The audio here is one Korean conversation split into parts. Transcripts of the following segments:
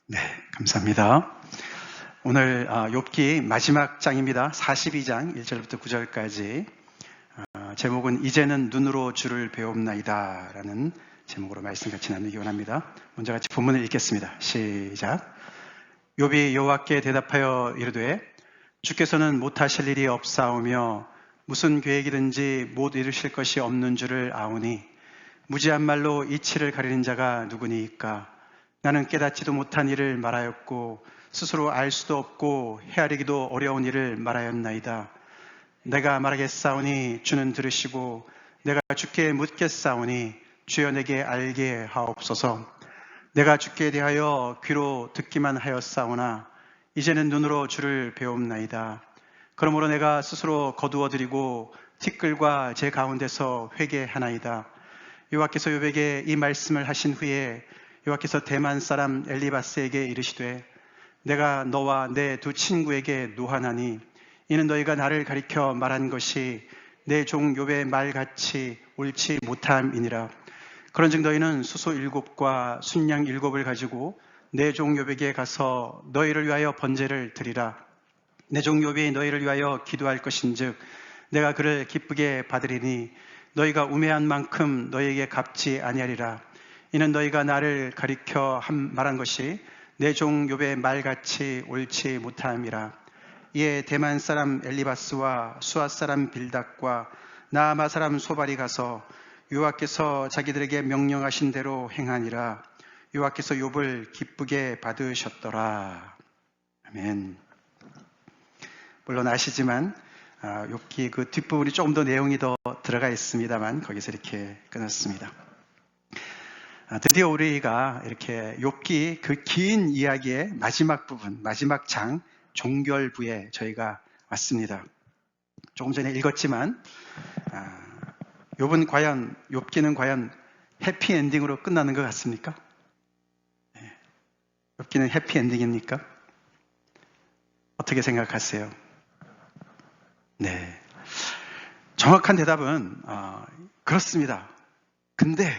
네, 감사합니다. 오늘 욥기 마지막 장입니다. 42장 1절부터 9절까지 제목은 이제는 눈으로 주를 배움나이다 라는 제목으로 말씀 같이 나누기 원합니다. 먼저 같이 본문을 읽겠습니다. 시작. 욥이 여호와께 대답하여 이르되 주께서는 못하실 일이 없사오며 무슨 계획이든지 못 이루실 것이 없는 줄을 아오니 무지한 말로 이치를 가리는 자가 누구니이까. 나는 깨닫지도 못한 일을 말하였고 스스로 알 수도 없고 헤아리기도 어려운 일을 말하였나이다. 내가 말하겠사오니 주는 들으시고 내가 주께 묻겠사오니 주여 내게 알게 하옵소서. 내가 주께 대하여 귀로 듣기만 하였사오나 이제는 눈으로 주를 배움나이다. 그러므로 내가 스스로 거두어드리고 티끌과 제 가운데서 회개하나이다. 여호와께서 욥에게 이 말씀을 하신 후에 여호와께서 대만 사람 엘리바스에게 이르시되 내가 너와 내 두 친구에게 노하나니 이는 너희가 나를 가리켜 말한 것이 내 종 욥의 말같이 옳지 못함이니라. 그런즉 너희는 수소 7과 순양 7을 가지고 내 종 욥에게 가서 너희를 위하여 번제를 드리라. 내 종 욥이 너희를 위하여 기도할 것인즉 내가 그를 기쁘게 받으리니 너희가 우매한 만큼 너희에게 갚지 아니하리라. 이는 너희가 나를 가리켜 말한 것이 내 종 욥의 말같이 옳지 못함이라. 이에 대만 사람 엘리바스와 수아 사람 빌닷과 나아마 사람 소발이 가서 여호와께서 자기들에게 명령하신 대로 행하니라. 여호와께서 욥을 기쁘게 받으셨더라. 아멘. 물론 아시지만 욥기 그 뒷부분이 조금 더 내용이 더 들어가 있습니다만 거기서 이렇게 끝났습니다. 드디어 우리가 이렇게 욥기 그 긴 이야기의 마지막 부분, 마지막 장 종결부에 저희가 왔습니다. 조금 전에 읽었지만 욥기는 과연 해피엔딩으로 끝나는 것 같습니까? 욥기는 해피엔딩입니까? 어떻게 생각하세요? 네, 정확한 대답은 그렇습니다. 근데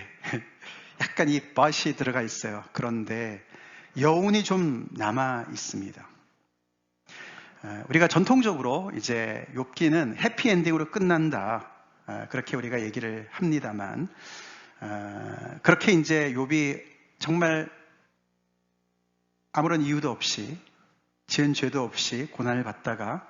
약간 이 but이 들어가 있어요. 그런데 여운이 좀 남아 있습니다. 우리가 전통적으로 이제 욥기는 해피엔딩으로 끝난다, 그렇게 우리가 얘기를 합니다만, 그렇게 이제 욥이 정말 아무런 이유도 없이 지은 죄도 없이 고난을 받다가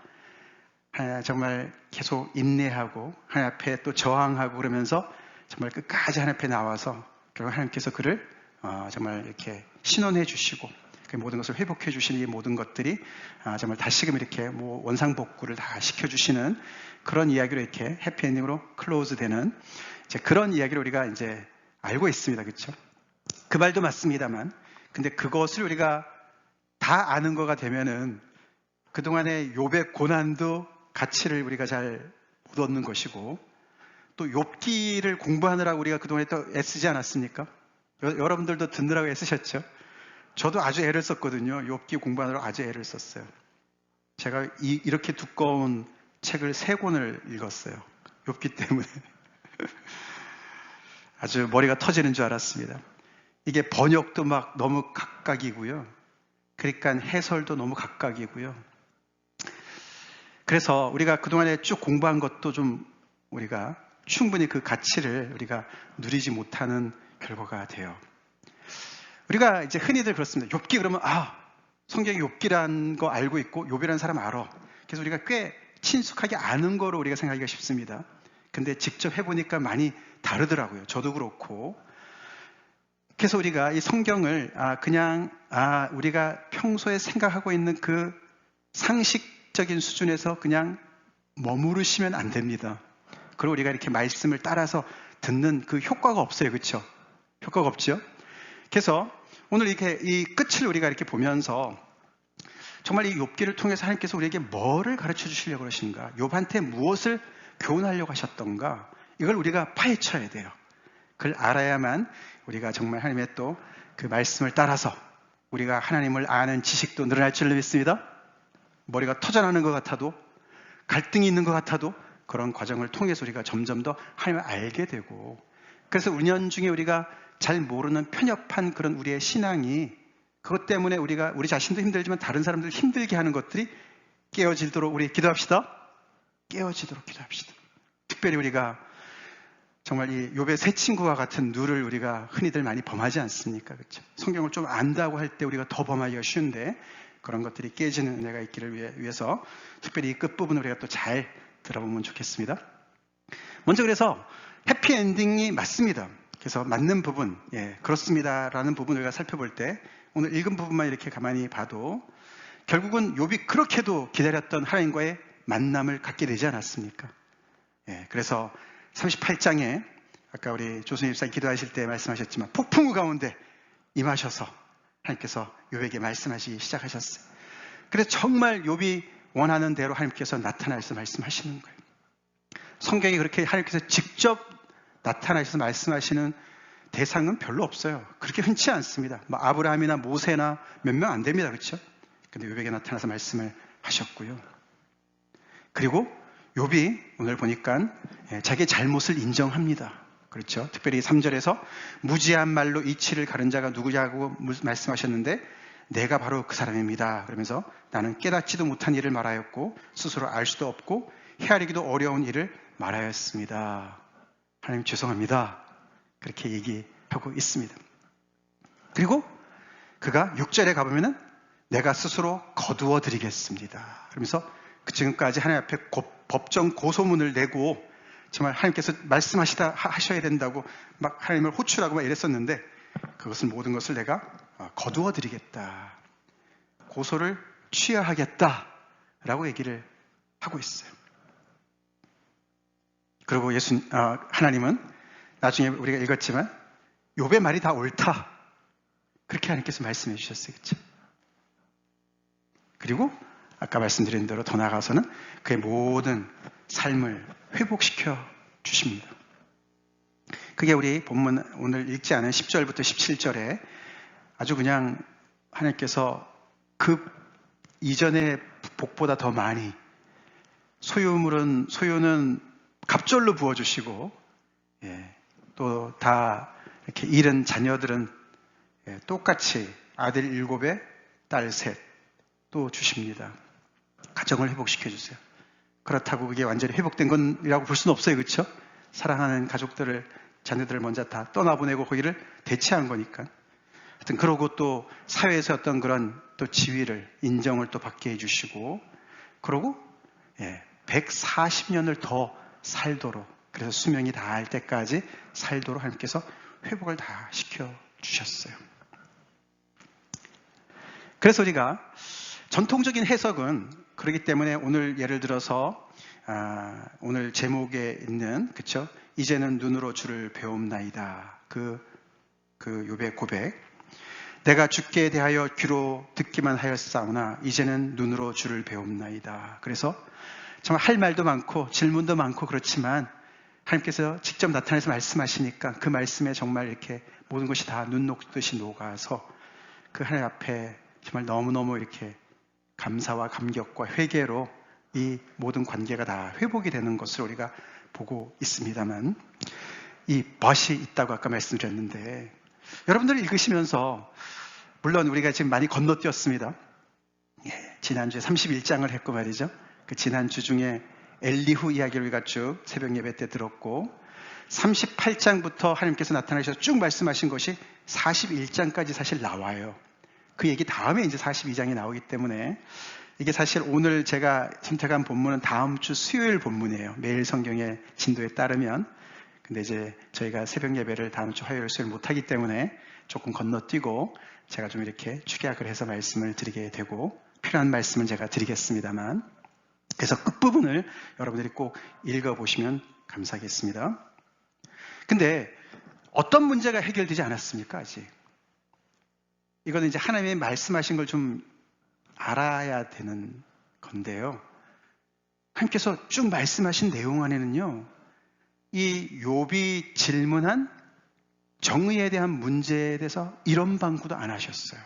정말 계속 인내하고 하나님 앞에 또 저항하고 그러면서 정말 끝까지 하나님 앞에 나와서 결국 하나님께서 그를 정말 이렇게 신원해 주시고 그 모든 것을 회복해 주시는 이 모든 것들이 정말 다시금 이렇게 원상복구를 다 시켜주시는 그런 이야기로 이렇게 해피엔딩으로 클로즈되는 그런 이야기를 우리가 이제 알고 있습니다. 그렇죠? 그 말도 맞습니다만, 근데 그것을 우리가 다 아는 거가 되면은 그동안의 욥의 고난도 가치를 우리가 잘 못 얻는 것이고, 또 욥기를 공부하느라고 우리가 그동안에 또 애쓰지 않았습니까? 여러분들도 듣느라고 애쓰셨죠? 저도 아주 애를 썼거든요. 욥기 공부하느라고 아주 애를 썼어요. 제가 이렇게 두꺼운 책을 3권을 읽었어요. 욥기 때문에. 아주 머리가 터지는 줄 알았습니다. 이게 번역도 막 너무 각각이고요. 그러니까 해설도 너무 각각이고요. 그래서 우리가 그동안에 쭉 공부한 것도 좀 우리가 충분히 그 가치를 우리가 누리지 못하는 결과가 돼요. 우리가 이제 흔히들 그렇습니다. 욥기 그러면 성경이 욥기란 거 알고 있고 욥이라는 사람 알아. 그래서 우리가 꽤 친숙하게 아는 거로 우리가 생각하기가 쉽습니다. 근데 직접 해보니까 많이 다르더라고요. 저도 그렇고. 그래서 우리가 이 성경을 그냥 우리가 평소에 생각하고 있는 그 상식적인 수준에서 그냥 머무르시면 안 됩니다. 그리고 우리가 이렇게 말씀을 따라서 듣는 그 효과가 없어요. 그렇죠? 효과가 없죠? 그래서 오늘 이렇게 이 끝을 우리가 이렇게 보면서 정말 이 욥기를 통해서 하나님께서 우리에게 뭐를 가르쳐 주시려고 그러신가? 욥한테 무엇을 교훈하려고 하셨던가? 이걸 우리가 파헤쳐야 돼요. 그걸 알아야만 우리가 정말 하나님의 또 그 말씀을 따라서 우리가 하나님을 아는 지식도 늘어날 줄 믿습니다. 머리가 터져나는 것 같아도, 갈등이 있는 것 같아도 그런 과정을 통해서 우리가 점점 더 하나님을 알게 되고, 그래서 은연중에 우리가 잘 모르는 편협한 그런 우리의 신앙이 그것 때문에 우리 자신도 힘들지만 다른 사람들 힘들게 하는 것들이 깨어지도록 우리 기도합시다. 깨어지도록 기도합시다. 특별히 우리가 정말 이 욥의 세 친구와 같은 누를 우리가 흔히들 많이 범하지 않습니까? 그렇죠? 성경을 좀 안다고 할 때 우리가 더 범하기가 쉬운데 그런 것들이 깨지는 은혜가 있기를 위해서 특별히 이 끝부분을 우리가 또 잘 들어보면 좋겠습니다. 먼저 그래서 해피엔딩이 맞습니다. 그래서 맞는 부분, 그렇습니다라는 부분을 우리가 살펴볼 때 오늘 읽은 부분만 이렇게 가만히 봐도 결국은 욥이 그렇게도 기다렸던 하나님과의 만남을 갖게 되지 않았습니까? 그래서 38장에 아까 우리 조순희 집사님 기도하실 때 말씀하셨지만 폭풍우 가운데 임하셔서 하나님께서 욥에게 말씀하시기 시작하셨어요. 그래서 정말 욥이 원하는 대로 하나님께서 나타나셔서 말씀하시는 거예요. 성경에 그렇게 하나님께서 직접 나타나셔서 말씀하시는 대상은 별로 없어요. 그렇게 흔치 않습니다. 뭐 아브라함이나 모세나 몇 명 안 됩니다. 그렇죠? 근데 욥에게 나타나서 말씀을 하셨고요. 그리고 욥이 오늘 보니까 자기의 잘못을 인정합니다. 그렇죠? 특별히 3절에서 무지한 말로 이치를 가른 자가 누구냐고 말씀하셨는데 내가 바로 그 사람입니다. 그러면서 나는 깨닫지도 못한 일을 말하였고 스스로 알 수도 없고 헤아리기도 어려운 일을 말하였습니다. 하나님 죄송합니다. 그렇게 얘기하고 있습니다. 그리고 그가 6절에 가보면은 내가 스스로 거두어 드리겠습니다. 그러면서 그 지금까지 하나님 앞에 법정 고소문을 내고 정말 하나님께서 하셔야 된다고 막 하나님을 호출하고 막 이랬었는데 그것을 모든 것을 내가 거두어 드리겠다. 고소를 취하하겠다. 라고 얘기를 하고 있어요. 그리고 하나님은 나중에 우리가 읽었지만 욥의 말이 다 옳다. 그렇게 하나님께서 말씀해 주셨어요. 그렇죠? 그리고 아까 말씀드린 대로 더 나아가서는 그의 모든 삶을 회복시켜 주십니다. 그게 우리 본문 오늘 읽지 않은 10절부터 17절에 아주 그냥 하나님께서 그 이전의 복보다 더 많이 소유는 갑절로 부어주시고 또 다 이렇게 잃은 자녀들은 똑같이 아들 7에 딸 3 또 주십니다. 가정을 회복시켜 주세요. 그렇다고 그게 완전히 회복된 건이라고 볼 수는 없어요. 그렇죠? 사랑하는 자녀들을 먼저 다 떠나보내고 거기를 대체한 거니까. 하여튼 그러고 또 사회에서 어떤 그런 또 지위를 인정을 또 받게 해주시고 그러고 140년을 더 살도록 그래서 수명이 다할 때까지 살도록 하나님께서 회복을 다 시켜주셨어요. 그래서 우리가 전통적인 해석은 그렇기 때문에 오늘 예를 들어서 오늘 제목에 있는 그쵸? 이제는 눈으로 주를 배움나이다. 그 욥의 고백. 내가 주께 대하여 귀로 듣기만 하였사오나 이제는 눈으로 주를 배움나이다. 그래서 정말 할 말도 많고 질문도 많고 그렇지만 하나님께서 직접 나타나서 말씀하시니까 그 말씀에 정말 이렇게 모든 것이 다 눈 녹듯이 녹아서 그 하나님 앞에 정말 너무너무 이렇게 감사와 감격과 회개로 이 모든 관계가 다 회복이 되는 것을 우리가 보고 있습니다만 이 벗이 있다고 아까 말씀드렸는데 여러분들이 읽으시면서 물론 우리가 지금 많이 건너뛰었습니다. 지난주에 31장을 했고 말이죠. 그 지난주 중에 엘리후 이야기를 우리가 쭉 새벽 예배 때 들었고 38장부터 하나님께서 나타나셔서 쭉 말씀하신 것이 41장까지 사실 나와요. 그 얘기 다음에 이제 42장이 나오기 때문에 이게 사실 오늘 제가 선택한 본문은 다음 주 수요일 본문이에요. 매일 성경의 진도에 따르면. 근데 이제 저희가 새벽 예배를 다음 주 화요일 수요일 못하기 때문에 조금 건너뛰고 제가 좀 이렇게 축약을 해서 말씀을 드리게 되고 필요한 말씀은 제가 드리겠습니다만 그래서 끝부분을 여러분들이 꼭 읽어보시면 감사하겠습니다. 근데 어떤 문제가 해결되지 않았습니까? 아직. 이거는 이제 하나님의 말씀하신 걸 좀 알아야 되는 건데요. 하나님께서 쭉 말씀하신 내용 안에는요. 이 욥이 질문한 정의에 대한 문제에 대해서 이런 방구도 안 하셨어요.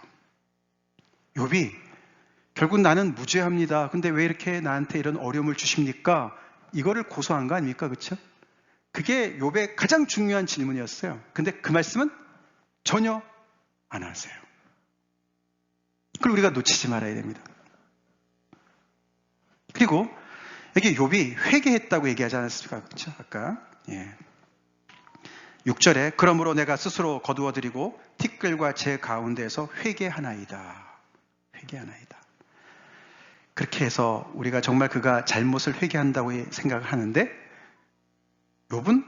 욥이 결국 나는 무죄합니다. 근데 왜 이렇게 나한테 이런 어려움을 주십니까? 이거를 고소한 거 아닙니까? 그렇죠? 그게 욥의 가장 중요한 질문이었어요. 근데 그 말씀은 전혀 안 하세요. 그걸 우리가 놓치지 말아야 됩니다. 그리고 여기 욥이 회개했다고 얘기하지 않았습니까? 그렇죠? 아까 6절에 그러므로 내가 스스로 거두어드리고 티끌과 제 가운데에서 회개하나이다. 회개하나이다. 그렇게 해서 우리가 정말 그가 잘못을 회개한다고 생각을 하는데 욥은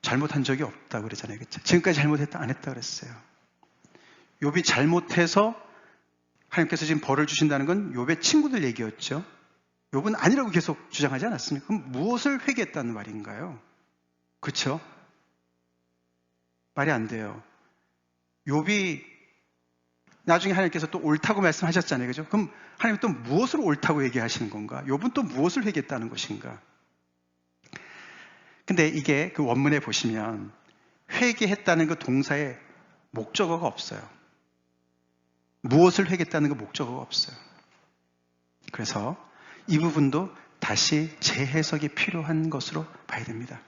잘못한 적이 없다고 그러잖아요. 그렇죠? 지금까지 잘못했다 안 했다 그랬어요. 욥이 잘못해서 하나님께서 지금 벌을 주신다는 건 욥의 친구들 얘기였죠. 욥은 아니라고 계속 주장하지 않았습니까? 그럼 무엇을 회개했다는 말인가요? 그렇죠? 말이 안 돼요. 욥이 나중에 하나님께서 또 옳다고 말씀하셨잖아요. 그죠? 그럼 하나님 또 무엇을 옳다고 얘기하시는 건가? 욥은 또 무엇을 회개했다는 것인가? 근데 이게 그 원문에 보시면 회개했다는 그 동사에 목적어가 없어요. 무엇을 회개했다는 그 목적어가 없어요. 그래서 이 부분도 다시 재해석이 필요한 것으로 봐야 됩니다.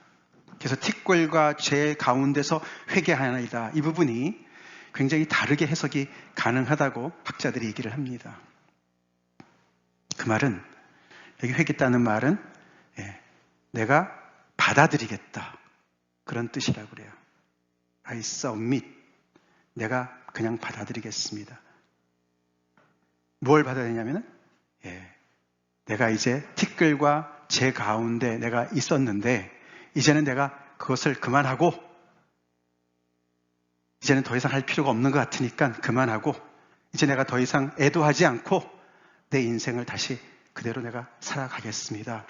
그래서 티끌과 제 가운데서 회개하나이다. 이 부분이 굉장히 다르게 해석이 가능하다고 학자들이 얘기를 합니다. 그 말은, 여기 회개했다는 말은 내가 받아들이겠다. 그런 뜻이라고 그래요. I submit. 내가 그냥 받아들이겠습니다. 뭘 받아들이냐면은 내가 이제 티끌과 제 가운데 내가 있었는데 이제는 내가 그것을 그만하고 이제는 더 이상 할 필요가 없는 것 같으니까 그만하고 이제 내가 더 이상 애도하지 않고 내 인생을 다시 그대로 내가 살아가겠습니다.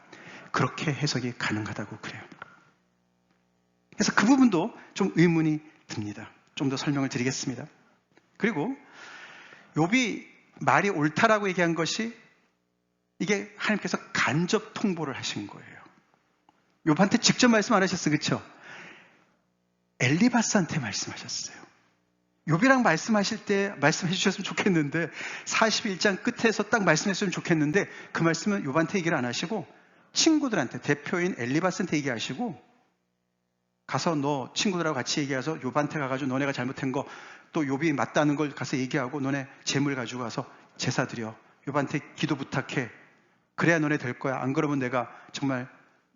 그렇게 해석이 가능하다고 그래요. 그래서 그 부분도 좀 의문이 듭니다. 좀 더 설명을 드리겠습니다. 그리고 욥이 말이 옳다라고 얘기한 것이 이게 하나님께서 간접 통보를 하신 거예요. 욥한테 직접 말씀 안 하셨어요. 그렇죠? 엘리바스한테 말씀하셨어요. 욥이랑 말씀하실 때 말씀해 주셨으면 좋겠는데 41장 끝에서 딱 말씀했으면 좋겠는데 그 말씀은 욥한테 얘기를 안 하시고 친구들한테 대표인 엘리바스한테 얘기하시고 가서 너 친구들하고 같이 얘기해서 욥한테 가가지고 너네가 잘못한 거 또 욥이 맞다는 걸 가서 얘기하고 너네 재물 가지고 가서 제사 드려. 욥한테 기도 부탁해. 그래야 너네 될 거야. 안 그러면 내가 정말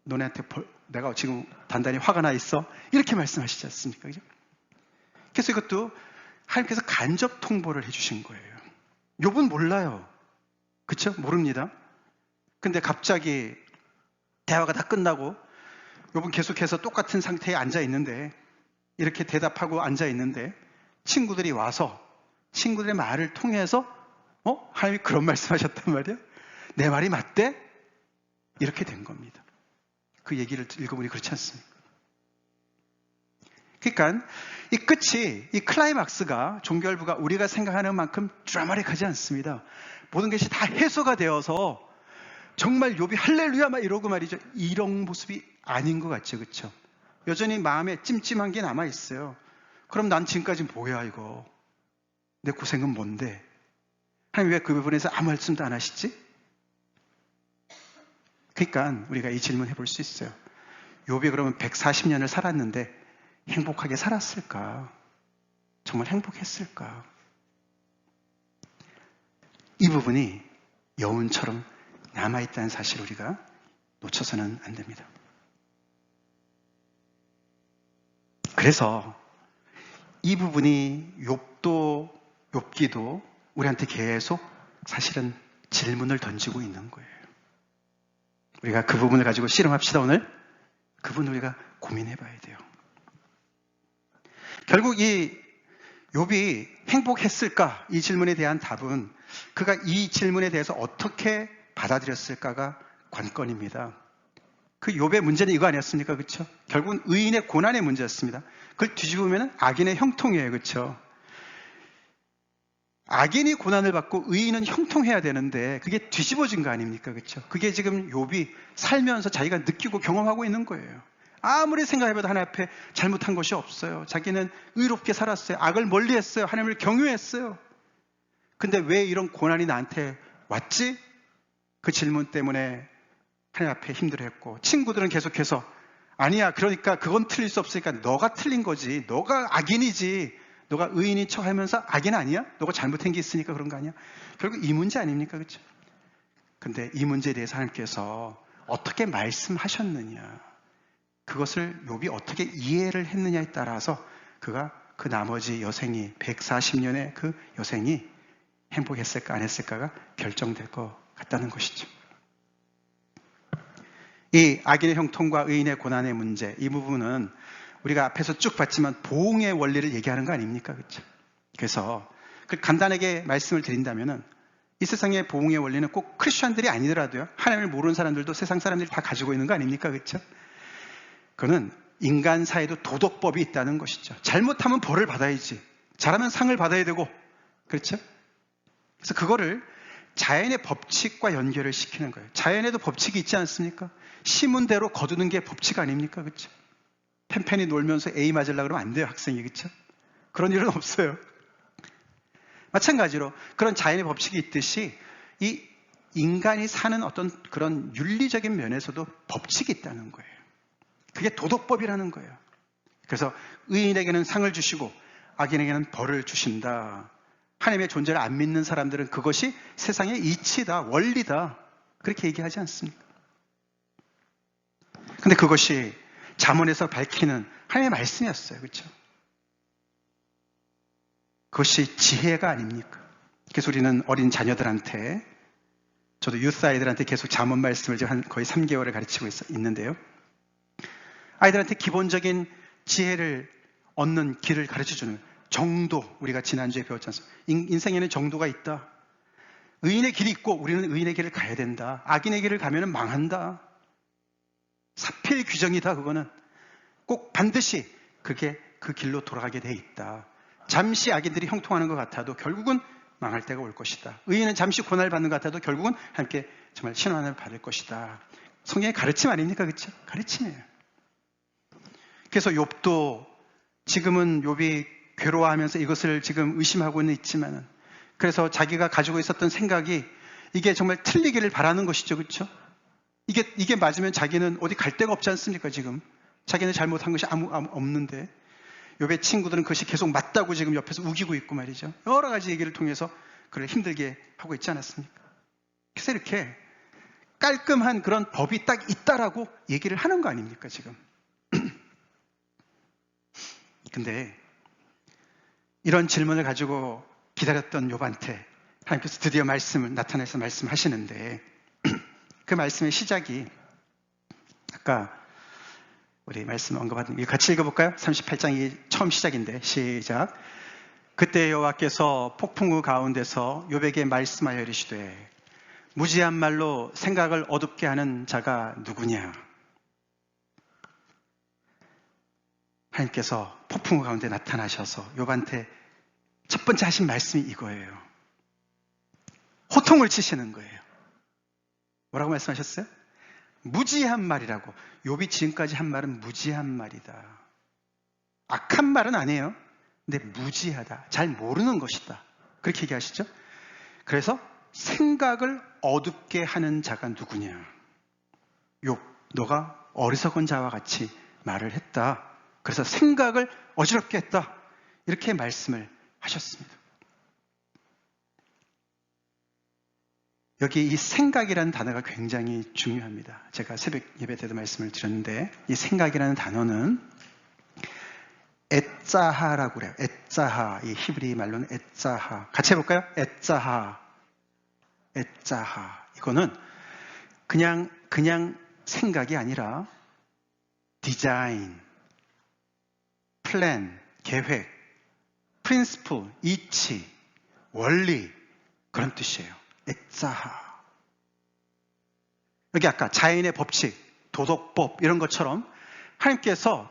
너네한테 내가 지금 단단히 화가 나 있어. 이렇게 말씀하시지 않습니까? 그죠? 그래서 이것도 하나님께서 간접 통보를 해주신 거예요. 욥은 몰라요. 그렇죠? 모릅니다. 근데 갑자기 대화가 다 끝나고 욥은 계속해서 똑같은 상태에 앉아 있는데 이렇게 대답하고 앉아 있는데 친구들이 와서 친구들의 말을 통해서 하나님이 그런 말씀하셨단 말이야? 내 말이 맞대? 이렇게 된 겁니다. 그 얘기를 읽어보니 그렇지 않습니까? 그러니까 이 끝이, 이 클라이막스가 종결부가 우리가 생각하는 만큼 드라마틱하지 않습니다. 모든 것이 다 해소가 되어서 정말 욥이 할렐루야 막 이러고 말이죠. 이런 모습이 아닌 것 같죠. 그렇죠? 여전히 마음에 찜찜한 게 남아있어요. 그럼 난 지금까지 뭐야 이거. 내 고생은 뭔데? 하나님 왜 그 부분에서 아무 말씀도 안 하시지? 그러니까 우리가 이 질문 해볼 수 있어요. 욥이 그러면 140년을 살았는데 행복하게 살았을까? 정말 행복했을까? 이 부분이 여운처럼 남아있다는 사실을 우리가 놓쳐서는 안 됩니다. 그래서 이 부분이 욥기도 우리한테 계속 사실은 질문을 던지고 있는 거예요. 우리가 그 부분을 가지고 씨름합시다. 오늘 그 부분을 우리가 고민해 봐야 돼요. 결국 이 욥이 행복했을까? 이 질문에 대한 답은 그가 이 질문에 대해서 어떻게 받아들였을까가 관건입니다. 그 욥의 문제는 이거 아니었습니까? 그렇죠? 결국은 의인의 고난의 문제였습니다. 그걸 뒤집으면 악인의 형통이에요. 그렇죠? 악인이 고난을 받고 의인은 형통해야 되는데 그게 뒤집어진 거 아닙니까? 그렇죠? 그게 지금 욥이 살면서 자기가 느끼고 경험하고 있는 거예요. 아무리 생각해봐도 하나님 앞에 잘못한 것이 없어요. 자기는 의롭게 살았어요. 악을 멀리했어요. 하나님을 경외했어요. 근데 왜 이런 고난이 나한테 왔지? 그 질문 때문에 하나님 앞에 힘들어했고, 친구들은 계속해서 아니야, 그러니까 그건 틀릴 수 없으니까 너가 틀린 거지, 너가 악인이지, 너가 의인인 척 하면서 악인 아니야? 너가 잘못한 게 있으니까 그런 거 아니야? 결국 이 문제 아닙니까? 그렇죠? 근데 이 문제에 대해서 하나님께서 어떻게 말씀하셨느냐, 그것을 욥이 어떻게 이해를 했느냐에 따라서 그가 그 나머지 여생이 140년의 그 여생이 행복했을까 안 했을까가 결정될 것 같다는 것이죠. 이 악인의 형통과 의인의 고난의 문제, 이 부분은 우리가 앞에서 쭉 봤지만 보응의 원리를 얘기하는 거 아닙니까? 그렇죠? 그래서 간단하게 말씀을 드린다면은 이 세상의 보응의 원리는 꼭 크리스천들이 아니더라도요, 하나님을 모르는 사람들도 세상 사람들이 다 가지고 있는 거 아닙니까? 그렇죠? 그거는 인간 사회도 도덕법이 있다는 것이죠. 잘못하면 벌을 받아야지, 잘하면 상을 받아야 되고, 그렇죠? 그래서 그거를 자연의 법칙과 연결을 시키는 거예요. 자연에도 법칙이 있지 않습니까? 심은 대로 거두는 게 법칙 아닙니까? 그렇죠? 펜펜이 놀면서 A 맞으려고 그러면 안 돼요, 학생이. 그렇죠? 그런 일은 없어요. 마찬가지로 그런 자연의 법칙이 있듯이 이 인간이 사는 어떤 그런 윤리적인 면에서도 법칙이 있다는 거예요. 그게 도덕법이라는 거예요. 그래서 의인에게는 상을 주시고 악인에게는 벌을 주신다. 하나님의 존재를 안 믿는 사람들은 그것이 세상의 이치다, 원리다, 그렇게 얘기하지 않습니까? 근데 그것이 잠언에서 밝히는 하나님의 말씀이었어요. 그렇죠? 그것이 지혜가 아닙니까? 그래서 우리는 어린 자녀들한테, 저도 유스 아이들한테 계속 잠언 말씀을 지금 거의 3개월을 가르치고 있는데요. 아이들한테 기본적인 지혜를 얻는 길을 가르쳐주는 정도, 우리가 지난주에 배웠지 않습니까? 인생에는 정도가 있다. 의인의 길이 있고 우리는 의인의 길을 가야 된다. 악인의 길을 가면 망한다. 사필 규정이다. 그거는 꼭 반드시 그게 그 길로 돌아가게 돼 있다. 잠시 악인들이 형통하는 것 같아도 결국은 망할 때가 올 것이다. 의인은 잠시 고난을 받는 것 같아도 결국은 함께 정말 신원을 받을 것이다. 성경의 가르침 아닙니까? 그렇죠? 가르침이에요. 그래서 욥도 지금은 욥이 괴로워하면서 이것을 지금 의심하고는 있지만, 그래서 자기가 가지고 있었던 생각이 이게 정말 틀리기를 바라는 것이죠. 그렇죠? 이게 맞으면 자기는 어디 갈 데가 없지 않습니까? 지금 자기는 잘못한 것이 아무 없는데 욥의 친구들은 그것이 계속 맞다고 지금 옆에서 우기고 있고 말이죠. 여러 가지 얘기를 통해서 그를 힘들게 하고 있지 않았습니까? 그래서 이렇게 깔끔한 그런 법이 딱 있다라고 얘기를 하는 거 아닙니까? 지금. 근데 이런 질문을 가지고 기다렸던 욥한테 하나님께서 드디어 말씀을 나타내서 말씀하시는데, 그 말씀의 시작이 아까 우리 말씀 언급한 이거 같이 읽어볼까요? 38장이 처음 시작인데, 시작. 그때 여호와께서 폭풍우 가운데서 욥에게 말씀하여 이르시되 무지한 말로 생각을 어둡게 하는 자가 누구냐? 하나님께서 폭풍우 가운데 나타나셔서 욥한테 첫 번째 하신 말씀이 이거예요. 호통을 치시는 거예요. 뭐라고 말씀하셨어요? 무지한 말이라고. 욥이 지금까지 한 말은 무지한 말이다. 악한 말은 아니에요. 근데 무지하다. 잘 모르는 것이다. 그렇게 얘기하시죠? 그래서 생각을 어둡게 하는 자가 누구냐? 욥, 너가 어리석은 자와 같이 말을 했다. 그래서 생각을 어지럽게 했다. 이렇게 말씀을 하셨습니다. 여기 이 생각이라는 단어가 굉장히 중요합니다. 제가 새벽 예배 때도 말씀을 드렸는데, 이 생각이라는 단어는 에짜하라고 그래요. 에짜하. 이 히브리 말로는 에짜하. 같이 해볼까요? 에짜하. 에짜하. 이거는 그냥 생각이 아니라 디자인, 플랜, 계획, 프린시플, 이치, 원리, 그런 뜻이에요. 에짜하. 여기 아까 자연의 법칙, 도덕법 이런 것처럼 하나님께서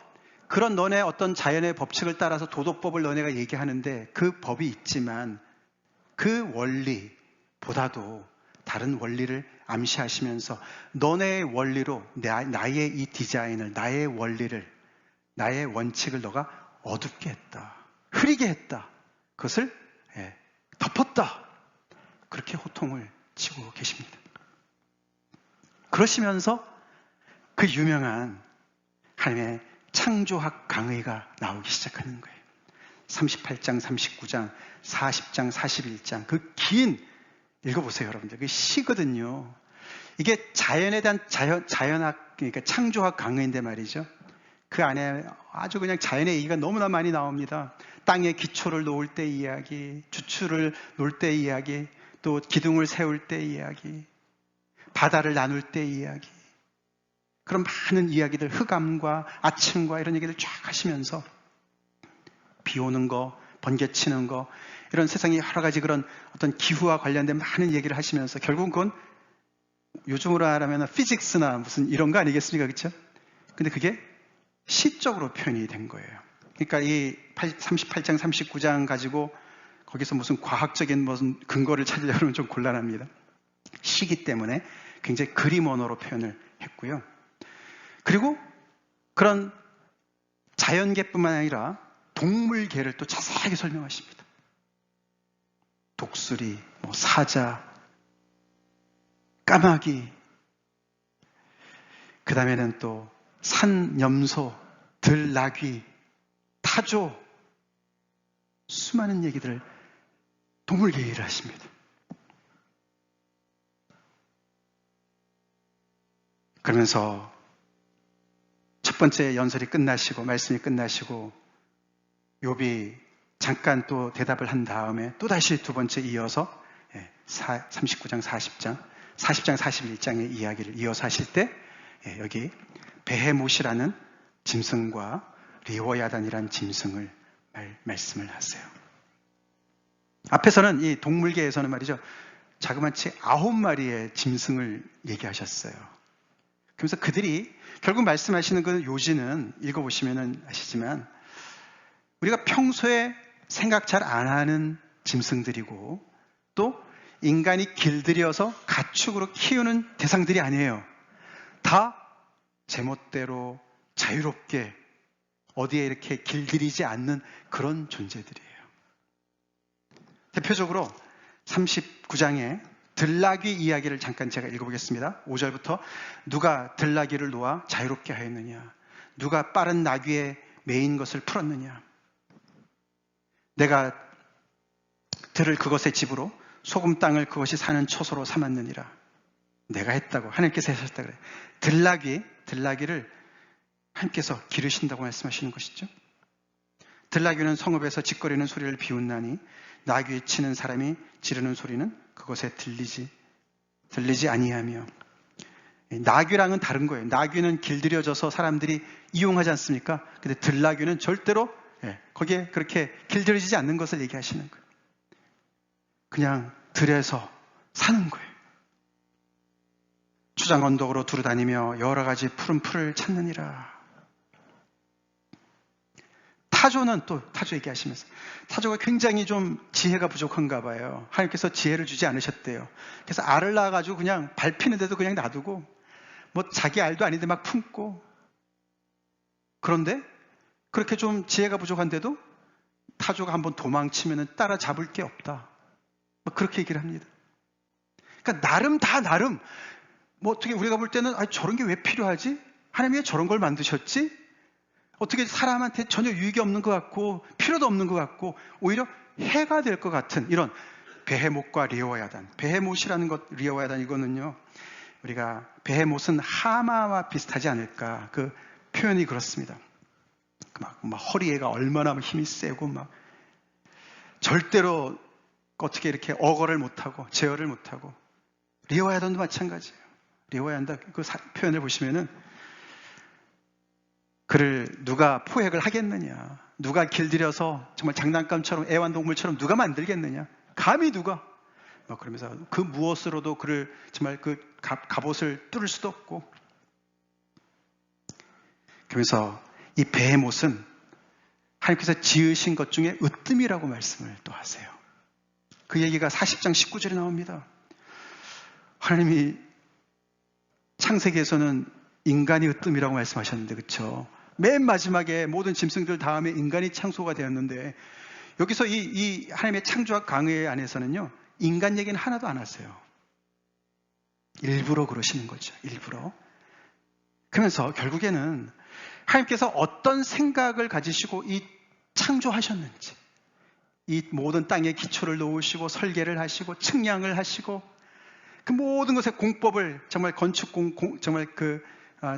그런 너네 어떤 자연의 법칙을 따라서 도덕법을 너네가 얘기하는데 그 법이 있지만 그 원리보다도 다른 원리를 암시하시면서 너네의 원리로 나의 이 디자인을, 나의 원리를, 나의 원칙을 너가 어둡게 했다. 흐리게 했다. 그것을 덮었다. 그렇게 호통을 치고 계십니다. 그러시면서 그 유명한 하나님의 창조학 강의가 나오기 시작하는 거예요. 38장, 39장, 40장, 41장 그 긴 읽어보세요, 여러분들. 그 시거든요. 이게 자연에 대한 자연학, 그러니까 창조학 강의인데 말이죠. 그 안에 아주 그냥 자연의 얘기가 너무나 많이 나옵니다. 땅에 기초를 놓을 때 이야기, 주추를 놓을 때 이야기, 또 기둥을 세울 때 이야기, 바다를 나눌 때 이야기. 그런 많은 이야기들, 흑암과 아침과 이런 얘기를 쫙 하시면서 비 오는 거, 번개치는 거, 이런 세상의 여러 가지 그런 어떤 기후와 관련된 많은 얘기를 하시면서 결국은 그건 요즘으로 말하면 피직스나 무슨 이런 거 아니겠습니까? 그렇죠? 근데 그게 시적으로 표현이 된 거예요. 그러니까 이 38장, 39장 가지고 거기서 무슨 과학적인 무슨 근거를 찾으려면 좀 곤란합니다. 시기 때문에 굉장히 그림 언어로 표현을 했고요. 그리고 그런 자연계뿐만 아니라 동물계를 또 자세하게 설명하십니다. 독수리, 사자, 까마귀, 그 다음에는 또 산염소, 들나귀, 타조, 수많은 얘기들을 동물계 얘기를 하십니다. 그러면서 첫 번째 연설이 끝나시고 말씀이 끝나시고 욥이 잠깐 또 대답을 한 다음에 또다시 두 번째 이어서 39장, 40장, 41장의 이야기를 이어서 하실 때 여기 베헤못이라는 짐승과 리워야단이라는 짐승을 말씀을 하세요. 앞에서는 이 동물계에서는 말이죠, 자그마치 9마리의 짐승을 얘기하셨어요. 그러면서 그들이 결국 말씀하시는 그 요지는 읽어보시면 아시지만 우리가 평소에 생각 잘 안 하는 짐승들이고 또 인간이 길들여서 가축으로 키우는 대상들이 아니에요. 다 제멋대로 자유롭게 어디에 이렇게 길들이지 않는 그런 존재들이에요. 대표적으로 39장에 들나귀 이야기를 잠깐 제가 읽어보겠습니다. 5절부터 누가 들나귀를 놓아 자유롭게 하였느냐? 누가 빠른 나귀에 매인 것을 풀었느냐? 내가 들을 그것의 집으로 소금 땅을 그것이 사는 초소로 삼았느니라. 내가 했다고 하나님께서 하셨다 그래. 들나귀를 하나님께서 기르신다고 말씀하시는 것이죠. 들나귀는 성읍에서 짓거리는 소리를 비웃나니 나귀에 치는 사람이 지르는 소리는 그것에 들리지 아니하며. 나귀랑은 다른 거예요. 나귀는 길들여져서 사람들이 이용하지 않습니까? 근데 들나귀는 절대로 거기에 그렇게 길들여지지 않는 것을 얘기하시는 거예요. 그냥 들에서 사는 거예요. 추장 언덕으로 두루다니며 여러 가지 푸른 풀을 찾느니라. 타조는 또 타조 얘기하시면서 타조가 굉장히 좀 지혜가 부족한가 봐요. 하나님께서 지혜를 주지 않으셨대요. 그래서 알을 낳아가지고 그냥 밟히는데도 그냥 놔두고 자기 알도 아닌데 막 품고, 그런데 그렇게 좀 지혜가 부족한데도 타조가 한번 도망치면 따라잡을 게 없다. 그렇게 얘기를 합니다. 그러니까 나름 어떻게 우리가 볼 때는 저런 게 왜 필요하지? 하나님이 왜 저런 걸 만드셨지? 어떻게 사람한테 전혀 유익이 없는 것 같고 필요도 없는 것 같고 오히려 해가 될 것 같은 이런 베헤못과 리워야단. 베헤못이라는 것, 리워야단 이거는요, 우리가 베헤못은 하마와 비슷하지 않을까, 그 표현이 그렇습니다. 막 허리에가 얼마나 힘이 세고 절대로 어떻게 이렇게 어거를 못하고 제어를 못하고. 리워야단도 마찬가지예요. 리워야단 그 표현을 보시면은 그를 누가 포획을 하겠느냐, 누가 길들여서 정말 장난감처럼 애완동물처럼 누가 만들겠느냐, 감히 누가, 그러면서 그 무엇으로도 그를 정말 그 갑옷을 뚫을 수도 없고. 그러면서 이 베헤못은 하나님께서 지으신 것 중에 으뜸이라고 말씀을 또 하세요. 그 얘기가 40장 19절에 나옵니다. 하나님이 창세기에서는 인간이 으뜸이라고 말씀하셨는데, 그렇죠? 맨 마지막에 모든 짐승들 다음에 인간이 창조가 되었는데, 여기서 이 하나님의 창조학 강의 안에서는요, 인간 얘기는 하나도 안 하세요. 일부러 그러시는 거죠. 일부러. 그러면서 결국에는 하나님께서 어떤 생각을 가지시고 이 창조하셨는지, 이 모든 땅에 기초를 놓으시고 설계를 하시고 측량을 하시고 그 모든 것의 공법을 정말 정말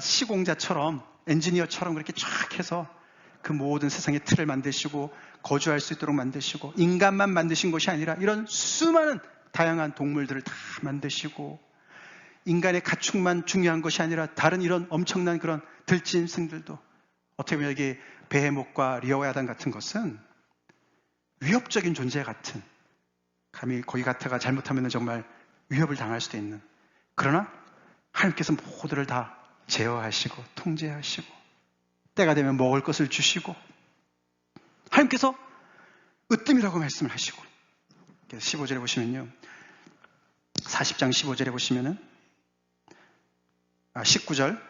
시공자처럼 엔지니어처럼 그렇게 쫙 해서 그 모든 세상의 틀을 만드시고 거주할 수 있도록 만드시고 인간만 만드신 것이 아니라 이런 수많은 다양한 동물들을 다 만드시고 인간의 가축만 중요한 것이 아니라 다른 이런 엄청난 그런 들짐승들도 어떻게 보면 여기 베헤못과 리어와야단 같은 것은 위협적인 존재 같은 감히 거기 같아가 잘못하면 정말 위협을 당할 수도 있는 그러나 하나님께서 모두를 다 제어하시고 통제하시고 때가 되면 먹을 것을 주시고 하나님께서 으뜸이라고 말씀을 하시고 15절에 보시면요 40장 15절에 보시면은 19절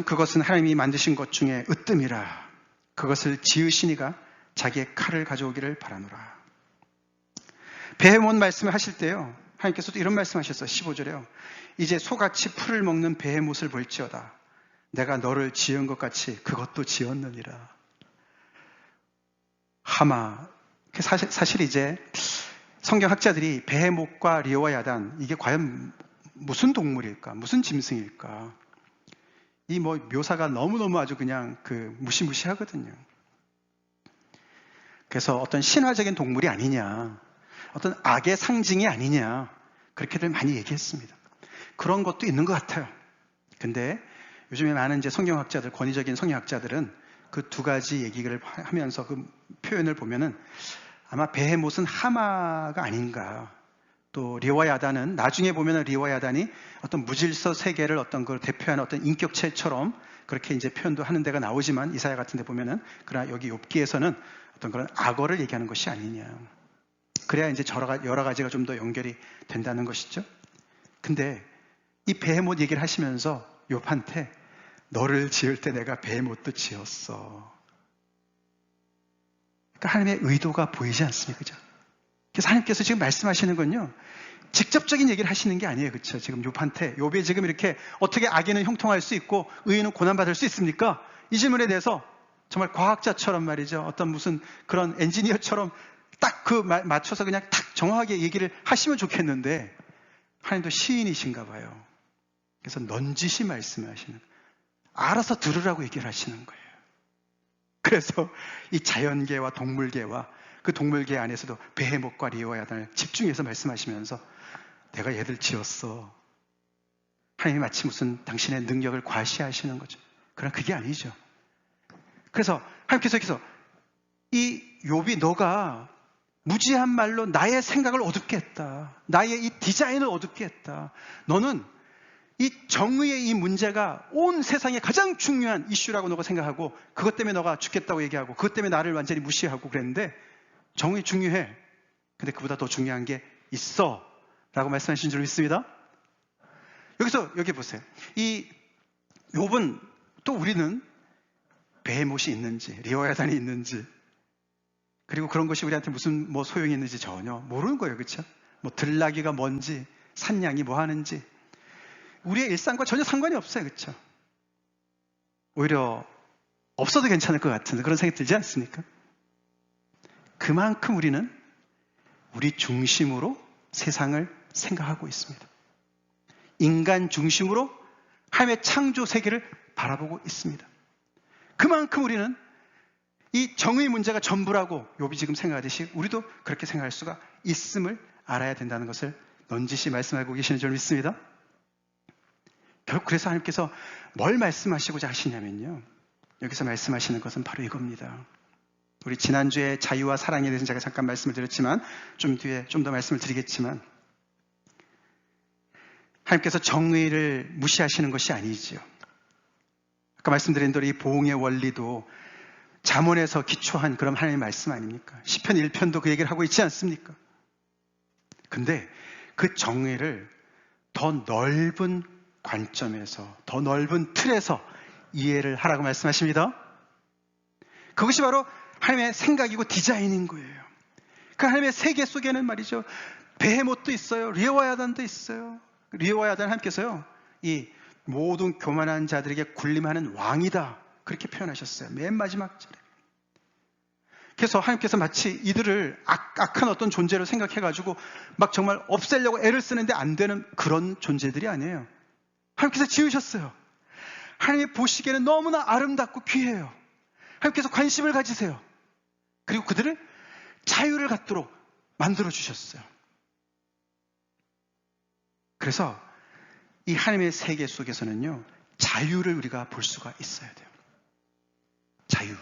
그것은 하나님이 만드신 것 중에 으뜸이라 그것을 지으시니가 자기의 칼을 가져오기를 바라노라. 베헤못 말씀을 하실 때요 하나님께서도 이런 말씀하셨어요. 15절에요 이제 소같이 풀을 먹는 베헤못을 볼지어다 내가 너를 지은 것 같이 그것도 지었느니라. 하마 사실 이제 성경학자들이 베헤못과 리어와야단 이게 과연 무슨 동물일까 무슨 짐승일까 이 묘사가 너무너무 아주 그냥 무시무시하거든요. 그래서 어떤 신화적인 동물이 아니냐 어떤 악의 상징이 아니냐 그렇게들 많이 얘기했습니다. 그런 것도 있는 것 같아요. 근데 요즘에 많은 이제 성경학자들 권위적인 성경학자들은 그 두 가지 얘기를 하면서 그 표현을 보면은 아마 베헤못은 하마가 아닌가 또 리어와야단은 나중에 보면은 리어와야단이 어떤 무질서 세계를 어떤 걸 대표하는 어떤 인격체처럼 그렇게 이제 표현도 하는 데가 나오지만 이사야 같은 데 보면은 그러나 여기 욥기에서는 어떤 그런 악어를 얘기하는 것이 아니냐. 그래야 이제 여러 가지가 좀 더 연결이 된다는 것이죠. 근데 이 베헤못 얘기를 하시면서 욥한테 너를 지을 때 내가 베헤못도 지었어. 그러니까 하나님의 의도가 보이지 않습니까? 그죠? 그래서 하나님께서 지금 말씀하시는 건요. 직접적인 얘기를 하시는 게 아니에요. 그렇죠? 지금 욥이 지금 이렇게 어떻게 악인은 형통할 수 있고 의인은 고난받을 수 있습니까? 이 질문에 대해서 정말 과학자처럼 말이죠. 어떤 무슨 그런 엔지니어처럼 딱 맞춰서 그냥 딱 정확하게 얘기를 하시면 좋겠는데 하나님도 시인이신가 봐요. 그래서 넌지시 말씀을 하시는 거예요. 알아서 들으라고 얘기를 하시는 거예요. 그래서 이 자연계와 동물계와 그 동물계 안에서도 베헤못과 리어와야단을 집중해서 말씀하시면서 내가 얘들 지었어. 하나님이 마치 무슨 당신의 능력을 과시하시는 거죠. 그러나 그게 아니죠. 그래서 하나님께서 이 욥이 너가 무지한 말로 나의 생각을 어둡게 했다. 나의 이 디자인을 어둡게 했다. 너는 이 정의의 이 문제가 온 세상에 가장 중요한 이슈라고 너가 생각하고 그것 때문에 너가 죽겠다고 얘기하고 그것 때문에 나를 완전히 무시하고 그랬는데 정의 중요해. 근데 그보다 더 중요한 게 있어. 라고 말씀하신 줄 믿습니다. 여기 보세요. 이 욥은 또 우리는 베헤못이 있는지 리어야단이 있는지 그리고 그런 것이 우리한테 무슨 소용이 있는지 전혀 모르는 거예요. 그렇죠? 들나귀가 뭔지 산양이 뭐 하는지 우리의 일상과 전혀 상관이 없어요. 그렇죠? 오히려 없어도 괜찮을 것 같은 그런 생각이 들지 않습니까? 그만큼 우리는 우리 중심으로 세상을 생각하고 있습니다. 인간 중심으로 하나님의 창조 세계를 바라보고 있습니다. 그만큼 우리는 이 정의 문제가 전부라고 욥이 지금 생각하듯이 우리도 그렇게 생각할 수가 있음을 알아야 된다는 것을 넌지시 말씀하고 계시는 줄 믿습니다. 결국 그래서 하나님께서 뭘 말씀하시고자 하시냐면요. 여기서 말씀하시는 것은 바로 이겁니다. 우리 지난주에 자유와 사랑에 대해서 제가 잠깐 말씀을 드렸지만 좀 뒤에 좀 더 말씀을 드리겠지만 하나님께서 정의를 무시하시는 것이 아니지요. 아까 말씀드린 대로 이 보응의 원리도 잠언에서 기초한 그런 하나님의 말씀 아닙니까? 시편 1편도 그 얘기를 하고 있지 않습니까? 근데 그 정의를 더 넓은 관점에서 더 넓은 틀에서 이해를 하라고 말씀하십니다. 그것이 바로 하나님의 생각이고 디자인인 거예요. 그 하나님의 세계 속에는 말이죠. 베헤못도 있어요. 리어와야단도 있어요. 리어와야단 하나님께서요. 이 모든 교만한 자들에게 군림하는 왕이다. 그렇게 표현하셨어요. 맨 마지막 절에. 그래서 하나님께서 마치 이들을 악한 어떤 존재로 생각해가지고 막 정말 없애려고 애를 쓰는데 안 되는 그런 존재들이 아니에요. 하나님께서 지으셨어요. 하나님이 보시기에는 너무나 아름답고 귀해요. 하나님께서 관심을 가지세요. 그리고 그들을 자유를 갖도록 만들어 주셨어요. 그래서 이 하나님의 세계 속에서는요, 자유를 우리가 볼 수가 있어야 돼요. 자유.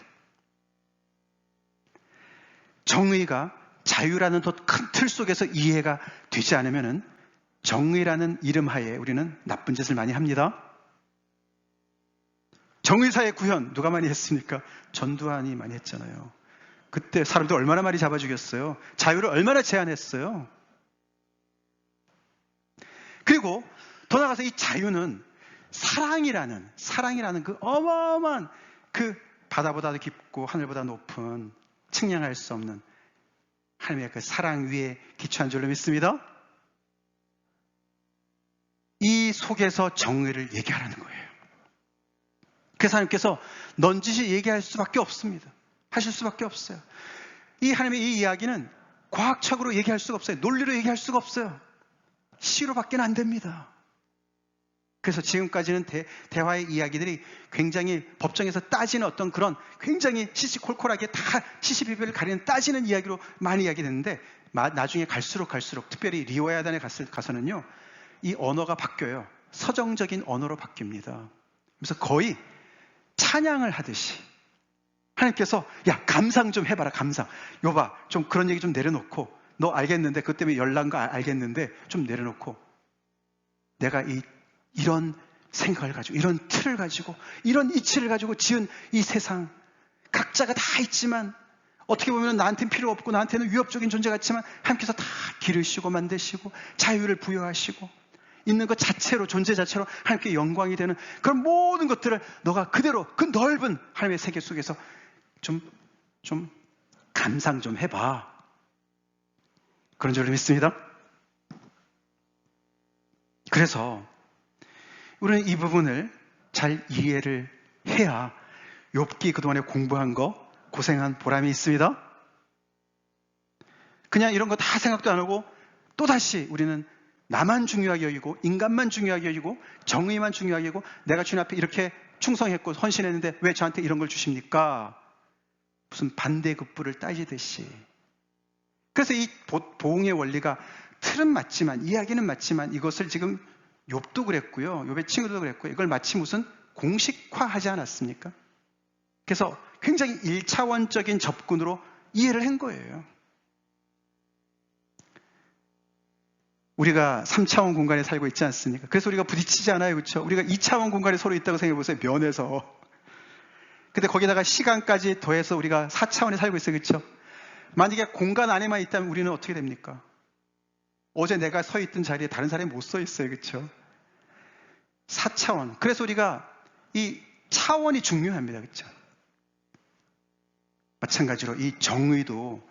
정의가 자유라는 더 큰 틀 속에서 이해가 되지 않으면은 정의라는 이름 하에 우리는 나쁜 짓을 많이 합니다. 정의사의 구현 누가 많이 했습니까? 전두환이 많이 했잖아요. 그때 사람들 얼마나 많이 잡아 죽였어요. 자유를 얼마나 제한했어요. 그리고 더 나아가서 이 자유는 사랑이라는 그 어마어마한 그 바다보다도 깊고 하늘보다 높은 측량할 수 없는 하나님의 그 사랑 위에 기초한 줄로 믿습니다. 이 속에서 정의를 얘기하라는 거예요. 그래서 하나님께서 넌지시 얘기할 수밖에 없습니다. 하실 수밖에 없어요. 이 하나님의 이 이야기는 과학적으로 얘기할 수가 없어요. 논리로 얘기할 수가 없어요. 시로밖에 안 됩니다. 그래서 지금까지는 대화의 이야기들이 굉장히 법정에서 따지는 어떤 그런 굉장히 시시콜콜하게 다 시시비비를 가리는 따지는 이야기로 많이 이야기됐는데 나중에 갈수록 특별히 리워야단에 가서는요, 이 언어가 바뀌어요. 서정적인 언어로 바뀝니다. 그래서 거의 찬양을 하듯이 하나님께서 야 감상 좀 해봐라. 감상. 여봐 좀 그런 얘기 좀 내려놓고 너 알겠는데 그것 때문에 열난 거 알겠는데 좀 내려놓고 내가 이런 생각을 가지고 이런 틀을 가지고 이런 이치를 가지고 지은 이 세상 각자가 다 있지만 어떻게 보면 나한테는 필요 없고 나한테는 위협적인 존재 같지만 하나님께서 다 기르시고 만드시고 자유를 부여하시고 있는 것 자체로 존재 자체로 하나님께 영광이 되는 그런 모든 것들을 너가 그대로 그 넓은 하나님의 세계 속에서 좀 감상 좀 해봐. 그런 줄로 믿습니다. 그래서 우리는 이 부분을 잘 이해를 해야 욥기 그동안에 공부한 거 고생한 보람이 있습니다. 그냥 이런 거 다 생각도 안 하고 또다시 우리는 나만 중요하게 여기고 인간만 중요하게 여기고 정의만 중요하게 여기고 내가 주님 앞에 이렇게 충성했고 헌신했는데 왜 저한테 이런 걸 주십니까? 무슨 반대급부를 따지듯이. 그래서 이 보응의 원리가 틀은 맞지만 이야기는 맞지만 이것을 지금 욥도 그랬고요. 욥의 친구도 그랬고요. 이걸 마치 무슨 공식화하지 않았습니까? 그래서 굉장히 1차원적인 접근으로 이해를 한 거예요. 우리가 3차원 공간에 살고 있지 않습니까? 그래서 우리가 부딪히지 않아요. 그렇죠? 우리가 2차원 공간에 서로 있다고 생각해 보세요. 면에서. 근데 거기다가 시간까지 더해서 우리가 4차원에 살고 있어요. 그렇죠? 만약에 공간 안에만 있다면 우리는 어떻게 됩니까? 어제 내가 서 있던 자리에 다른 사람이 못 서 있어요. 그렇죠? 4차원. 그래서 우리가 이 차원이 중요합니다. 그렇죠? 마찬가지로 이 정의도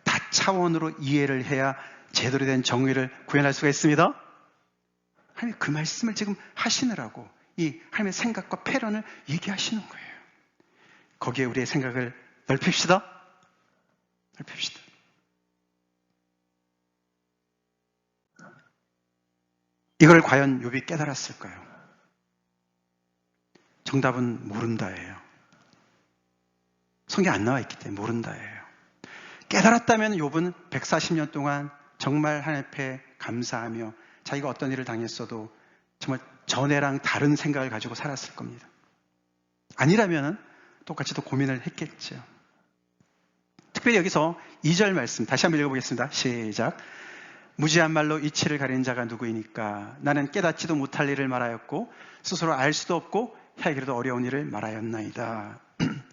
다차원으로 이해를 해야 제대로 된 정의를 구현할 수가 있습니다. 하나님 그 말씀을 지금 하시느라고 이 하나님의 생각과 패런을 얘기하시는 거예요. 거기에 우리의 생각을 넓힙시다. 넓힙시다. 이걸 과연 욥이 깨달았을까요? 정답은 모른다예요. 성경에 안 나와 있기 때문에 모른다예요. 깨달았다면 욥은 140년 동안 정말 하나님 앞에 감사하며 자기가 어떤 일을 당했어도 정말 전에랑 다른 생각을 가지고 살았을 겁니다. 아니라면 똑같이 또 고민을 했겠죠. 특별히 여기서 2절 말씀 다시 한번 읽어보겠습니다. 시작. 무지한 말로 이치를 가리는 자가 누구이니까 나는 깨닫지도 못할 일을 말하였고 스스로 알 수도 없고 해하기로도 어려운 일을 말하였나이다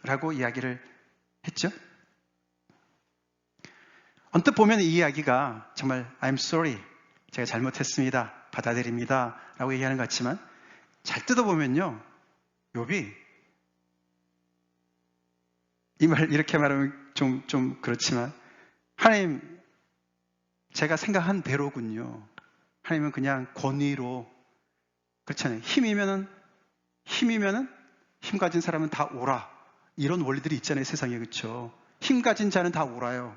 라고 이야기를 했죠. 언뜻 보면 이 이야기가 정말 I'm sorry, 제가 잘못했습니다, 받아들입니다 라고 얘기하는 것 같지만 잘 뜯어보면요, 욥이 이 말 이렇게 말하면 좀 그렇지만 하나님 제가 생각한 대로군요. 하나님은 그냥 권위로 그렇잖아요. 힘이면은 힘 가진 사람은 다 오라 이런 원리들이 있잖아요. 세상에. 그렇죠? 힘 가진 자는 다 울어요.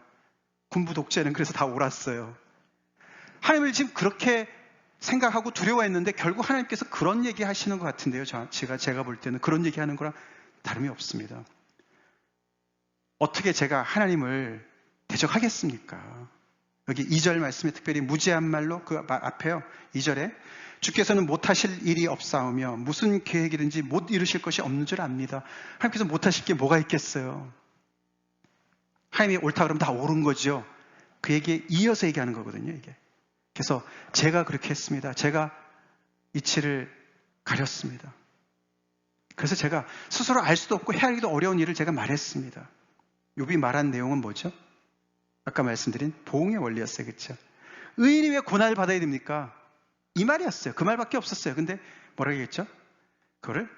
군부 독재는 그래서 다 울었어요. 하나님을 지금 그렇게 생각하고 두려워했는데 결국 하나님께서 그런 얘기 하시는 것 같은데요. 제가 볼 때는 그런 얘기 하는 거랑 다름이 없습니다. 어떻게 제가 하나님을 대적하겠습니까? 여기 2절 말씀에 특별히 무지한 말로 그 앞에요. 2절에 주께서는 못하실 일이 없사오며 무슨 계획이든지 못 이루실 것이 없는 줄 압니다. 하나님께서 못하실 게 뭐가 있겠어요? 하나님이 옳다 그러면 다 옳은 거죠. 그 얘기에 이어서 얘기하는 거거든요. 이게. 그래서 제가 그렇게 했습니다. 제가 이치를 가렸습니다. 그래서 제가 스스로 알 수도 없고 헤아리기도 어려운 일을 제가 말했습니다. 욥이 말한 내용은 뭐죠? 아까 말씀드린 보응의 원리였어요. 그렇죠? 의인이 왜 고난을 받아야 됩니까? 이 말이었어요. 그 말밖에 없었어요. 근데 뭐라고 얘기했죠? 그거를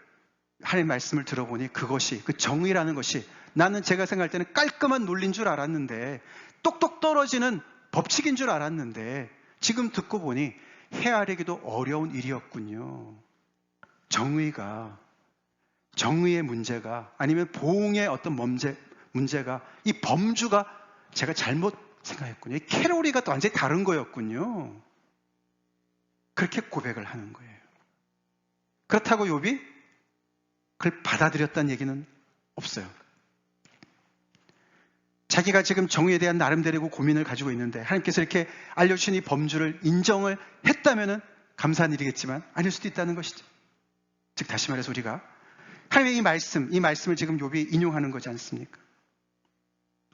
하나님 말씀을 들어보니 그것이 그 정의라는 것이 나는 제가 생각할 때는 깔끔한 논리인 줄 알았는데 똑똑 떨어지는 법칙인 줄 알았는데 지금 듣고 보니 헤아리기도 어려운 일이었군요. 정의의 문제가 아니면 보응의 어떤 문제가 이 범주가 제가 잘못 생각했군요. 이 캐로리가 또 완전히 다른 거였군요. 그렇게 고백을 하는 거예요. 그렇다고 욥이 그걸 받아들였다는 얘기는 없어요. 자기가 지금 정의에 대한 나름대로 고민을 가지고 있는데 하나님께서 이렇게 알려주신 이 범주를 인정을 했다면 감사한 일이겠지만 아닐 수도 있다는 것이죠. 즉 다시 말해서 우리가 하나님의 이 말씀을 지금 욥이 인용하는 거지 않습니까?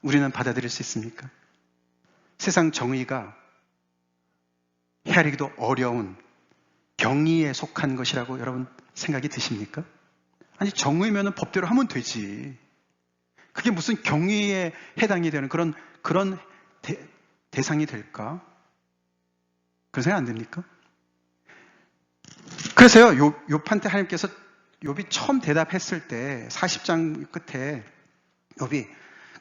우리는 받아들일 수 있습니까? 세상 정의가 헤아리기도 어려운 경의에 속한 것이라고 여러분 생각이 드십니까? 아니 정의면은 법대로 하면 되지. 그게 무슨 경의에 해당이 되는 그런 대상이 될까? 그런 생각 안 됩니까? 그래서요, 욥한테 하나님께서 욥이 처음 대답했을 때 40장 끝에 욥이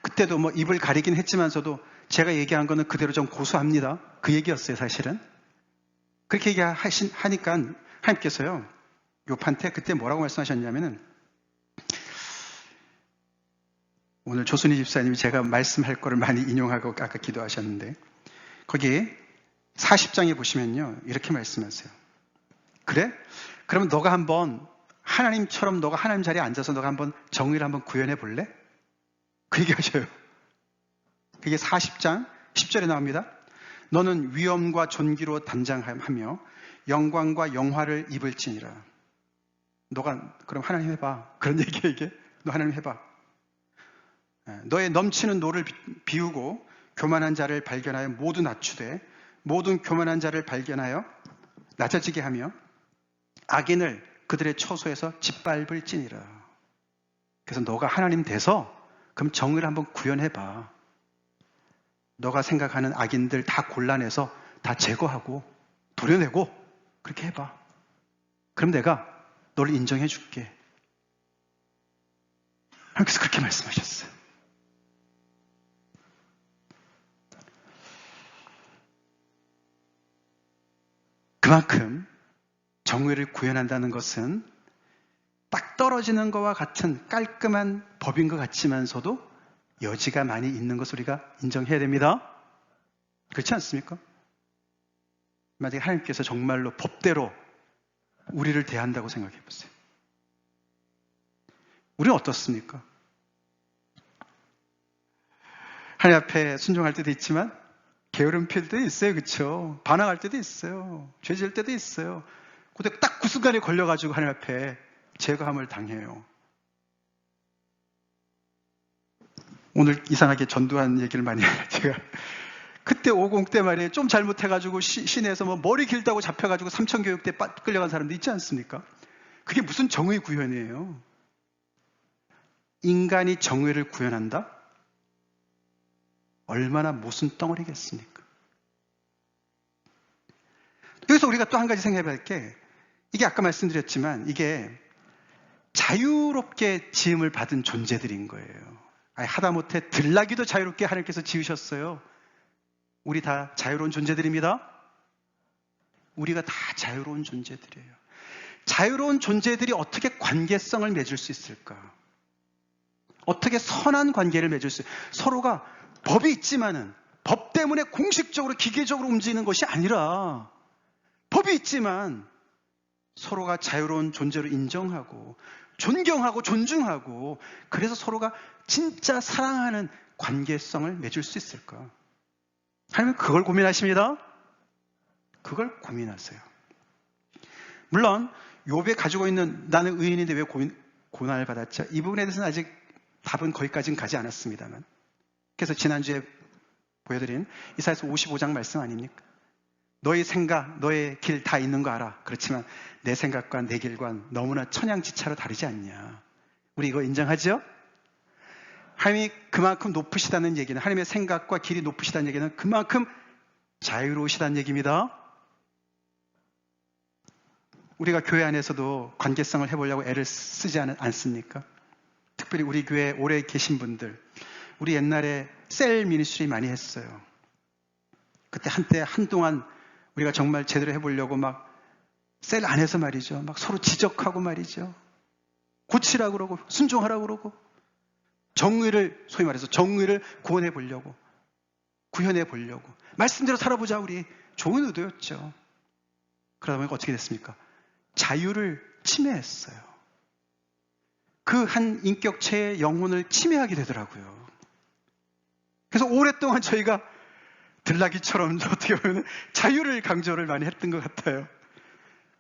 그때도 뭐 입을 가리긴 했지만서도 제가 얘기한 거는 그대로 좀 고수합니다. 그 얘기였어요, 사실은. 그렇게 얘기하니까 하나님께서요, 욥한테 그때 뭐라고 말씀하셨냐면은 오늘 조순희 집사님이 제가 말씀할 거를 많이 인용하고 아까 기도하셨는데 거기 40장에 보시면요 이렇게 말씀하세요. 그래? 그러면 너가 한번 하나님처럼 너가 하나님 자리에 앉아서 너가 한번 정의를 한번 구현해 볼래? 그 얘기하셔요. 그게 40장 10절에 나옵니다. 너는 위엄과 존귀로 단장하며 영광과 영화를 입을지니라. 너가 그럼 하나님 해봐. 그런 얘기야 이게. 너 하나님 해봐. 너의 넘치는 노를 비우고 교만한 자를 발견하여 모두 낮추되 모든 교만한 자를 발견하여 낮아지게 하며 악인을 그들의 처소에서 짓밟을지니라. 그래서 너가 하나님 돼서 그럼 정의를 한번 구현해봐. 너가 생각하는 악인들 다 골라내서 다 제거하고 도려내고 그렇게 해봐. 그럼 내가 너를 인정해 줄게. 하나님께서 그렇게 말씀하셨어요. 그만큼 정의를 구현한다는 것은 딱 떨어지는 것과 같은 깔끔한 법인 것 같지만서도 여지가 많이 있는 것을 우리가 인정해야 됩니다. 그렇지 않습니까? 만약에 하나님께서 정말로 법대로 우리를 대한다고 생각해 보세요. 우리는 어떻습니까? 하나님 앞에 순종할 때도 있지만 게으름 필 때도 있어요. 그렇죠? 반항할 때도 있어요. 죄 지을 때도 있어요. 근데 딱 그 순간에 걸려가지고 하나님 앞에 제거함을 당해요. 오늘 이상하게 전두환 얘기를 많이 해요. 제가 그때 50 때 말이에요. 좀 잘못해가지고 시내에서 뭐 머리 길다고 잡혀가지고 삼천교육대 끌려간 사람도 있지 않습니까? 그게 무슨 정의 구현이에요? 인간이 정의를 구현한다? 얼마나 무슨 덩어리겠습니까? 여기서 우리가 또 한 가지 생각해 볼 게 이게 아까 말씀드렸지만 이게 자유롭게 지음을 받은 존재들인 거예요. 아니, 하다못해 들나귀도 자유롭게 하나님께서 지으셨어요. 우리 다 자유로운 존재들입니다. 우리가 다 자유로운 존재들이에요. 자유로운 존재들이 어떻게 관계성을 맺을 수 있을까? 어떻게 선한 관계를 맺을 수 있어요? 서로가 법이 있지만은 법 때문에 공식적으로 기계적으로 움직이는 것이 아니라 법이 있지만 서로가 자유로운 존재로 인정하고 존경하고 존중하고 그래서 서로가 진짜 사랑하는 관계성을 맺을 수 있을까? 하나님은 그걸 고민하십니다. 그걸 고민하세요. 물론 욥이 가지고 있는 나는 의인인데 왜 고난을 받았죠? 이 부분에 대해서는 아직 답은 거기까지는 가지 않았습니다만 그래서 지난주에 보여드린 이사야서 55장 말씀 아닙니까? 너의 생각, 너의 길 다 있는 거 알아. 그렇지만 내 생각과 내 길과 너무나 천양지차로 다르지 않냐. 우리 이거 인정하죠? 하나님이 그만큼 높으시다는 얘기는 하나님의 생각과 길이 높으시다는 얘기는 그만큼 자유로우시다는 얘기입니다. 우리가 교회 안에서도 관계성을 해보려고 애를 쓰지 않습니까? 특별히 우리 교회에 오래 계신 분들, 우리 옛날에 셀 미니스트리 많이 했어요. 그때 한동안 우리가 정말 제대로 해보려고 막 셀 안에서 말이죠. 막 서로 지적하고 말이죠. 고치라고 그러고 순종하라고 그러고 정의를 소위 말해서 정의를 구원해 보려고 구현해 보려고 말씀대로 살아보자 우리 좋은 의도였죠. 그러다 보니까 어떻게 됐습니까? 자유를 침해했어요. 그 한 인격체의 영혼을 침해하게 되더라고요. 그래서 오랫동안 저희가 들나귀처럼 어떻게 보면 자유를 강조를 많이 했던 것 같아요.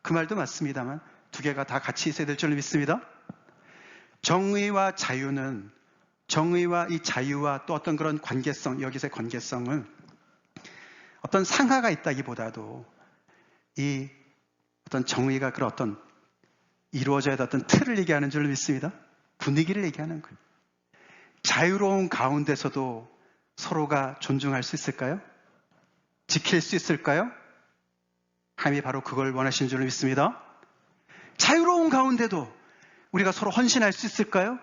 그 말도 맞습니다만 두 개가 다 같이 있어야 될 줄로 믿습니다. 정의와 자유는 정의와 이 자유와 또 어떤 그런 관계성, 여기서의 관계성은 어떤 상하가 있다기보다도 이 어떤 정의가 그런 어떤 이루어져야 될 어떤 틀을 얘기하는 줄로 믿습니다. 분위기를 얘기하는 거예요. 자유로운 가운데서도 서로가 존중할 수 있을까요? 지킬 수 있을까요? 하나님이 바로 그걸 원하시는 줄로 믿습니다. 자유로운 가운데도 우리가 서로 헌신할 수 있을까요?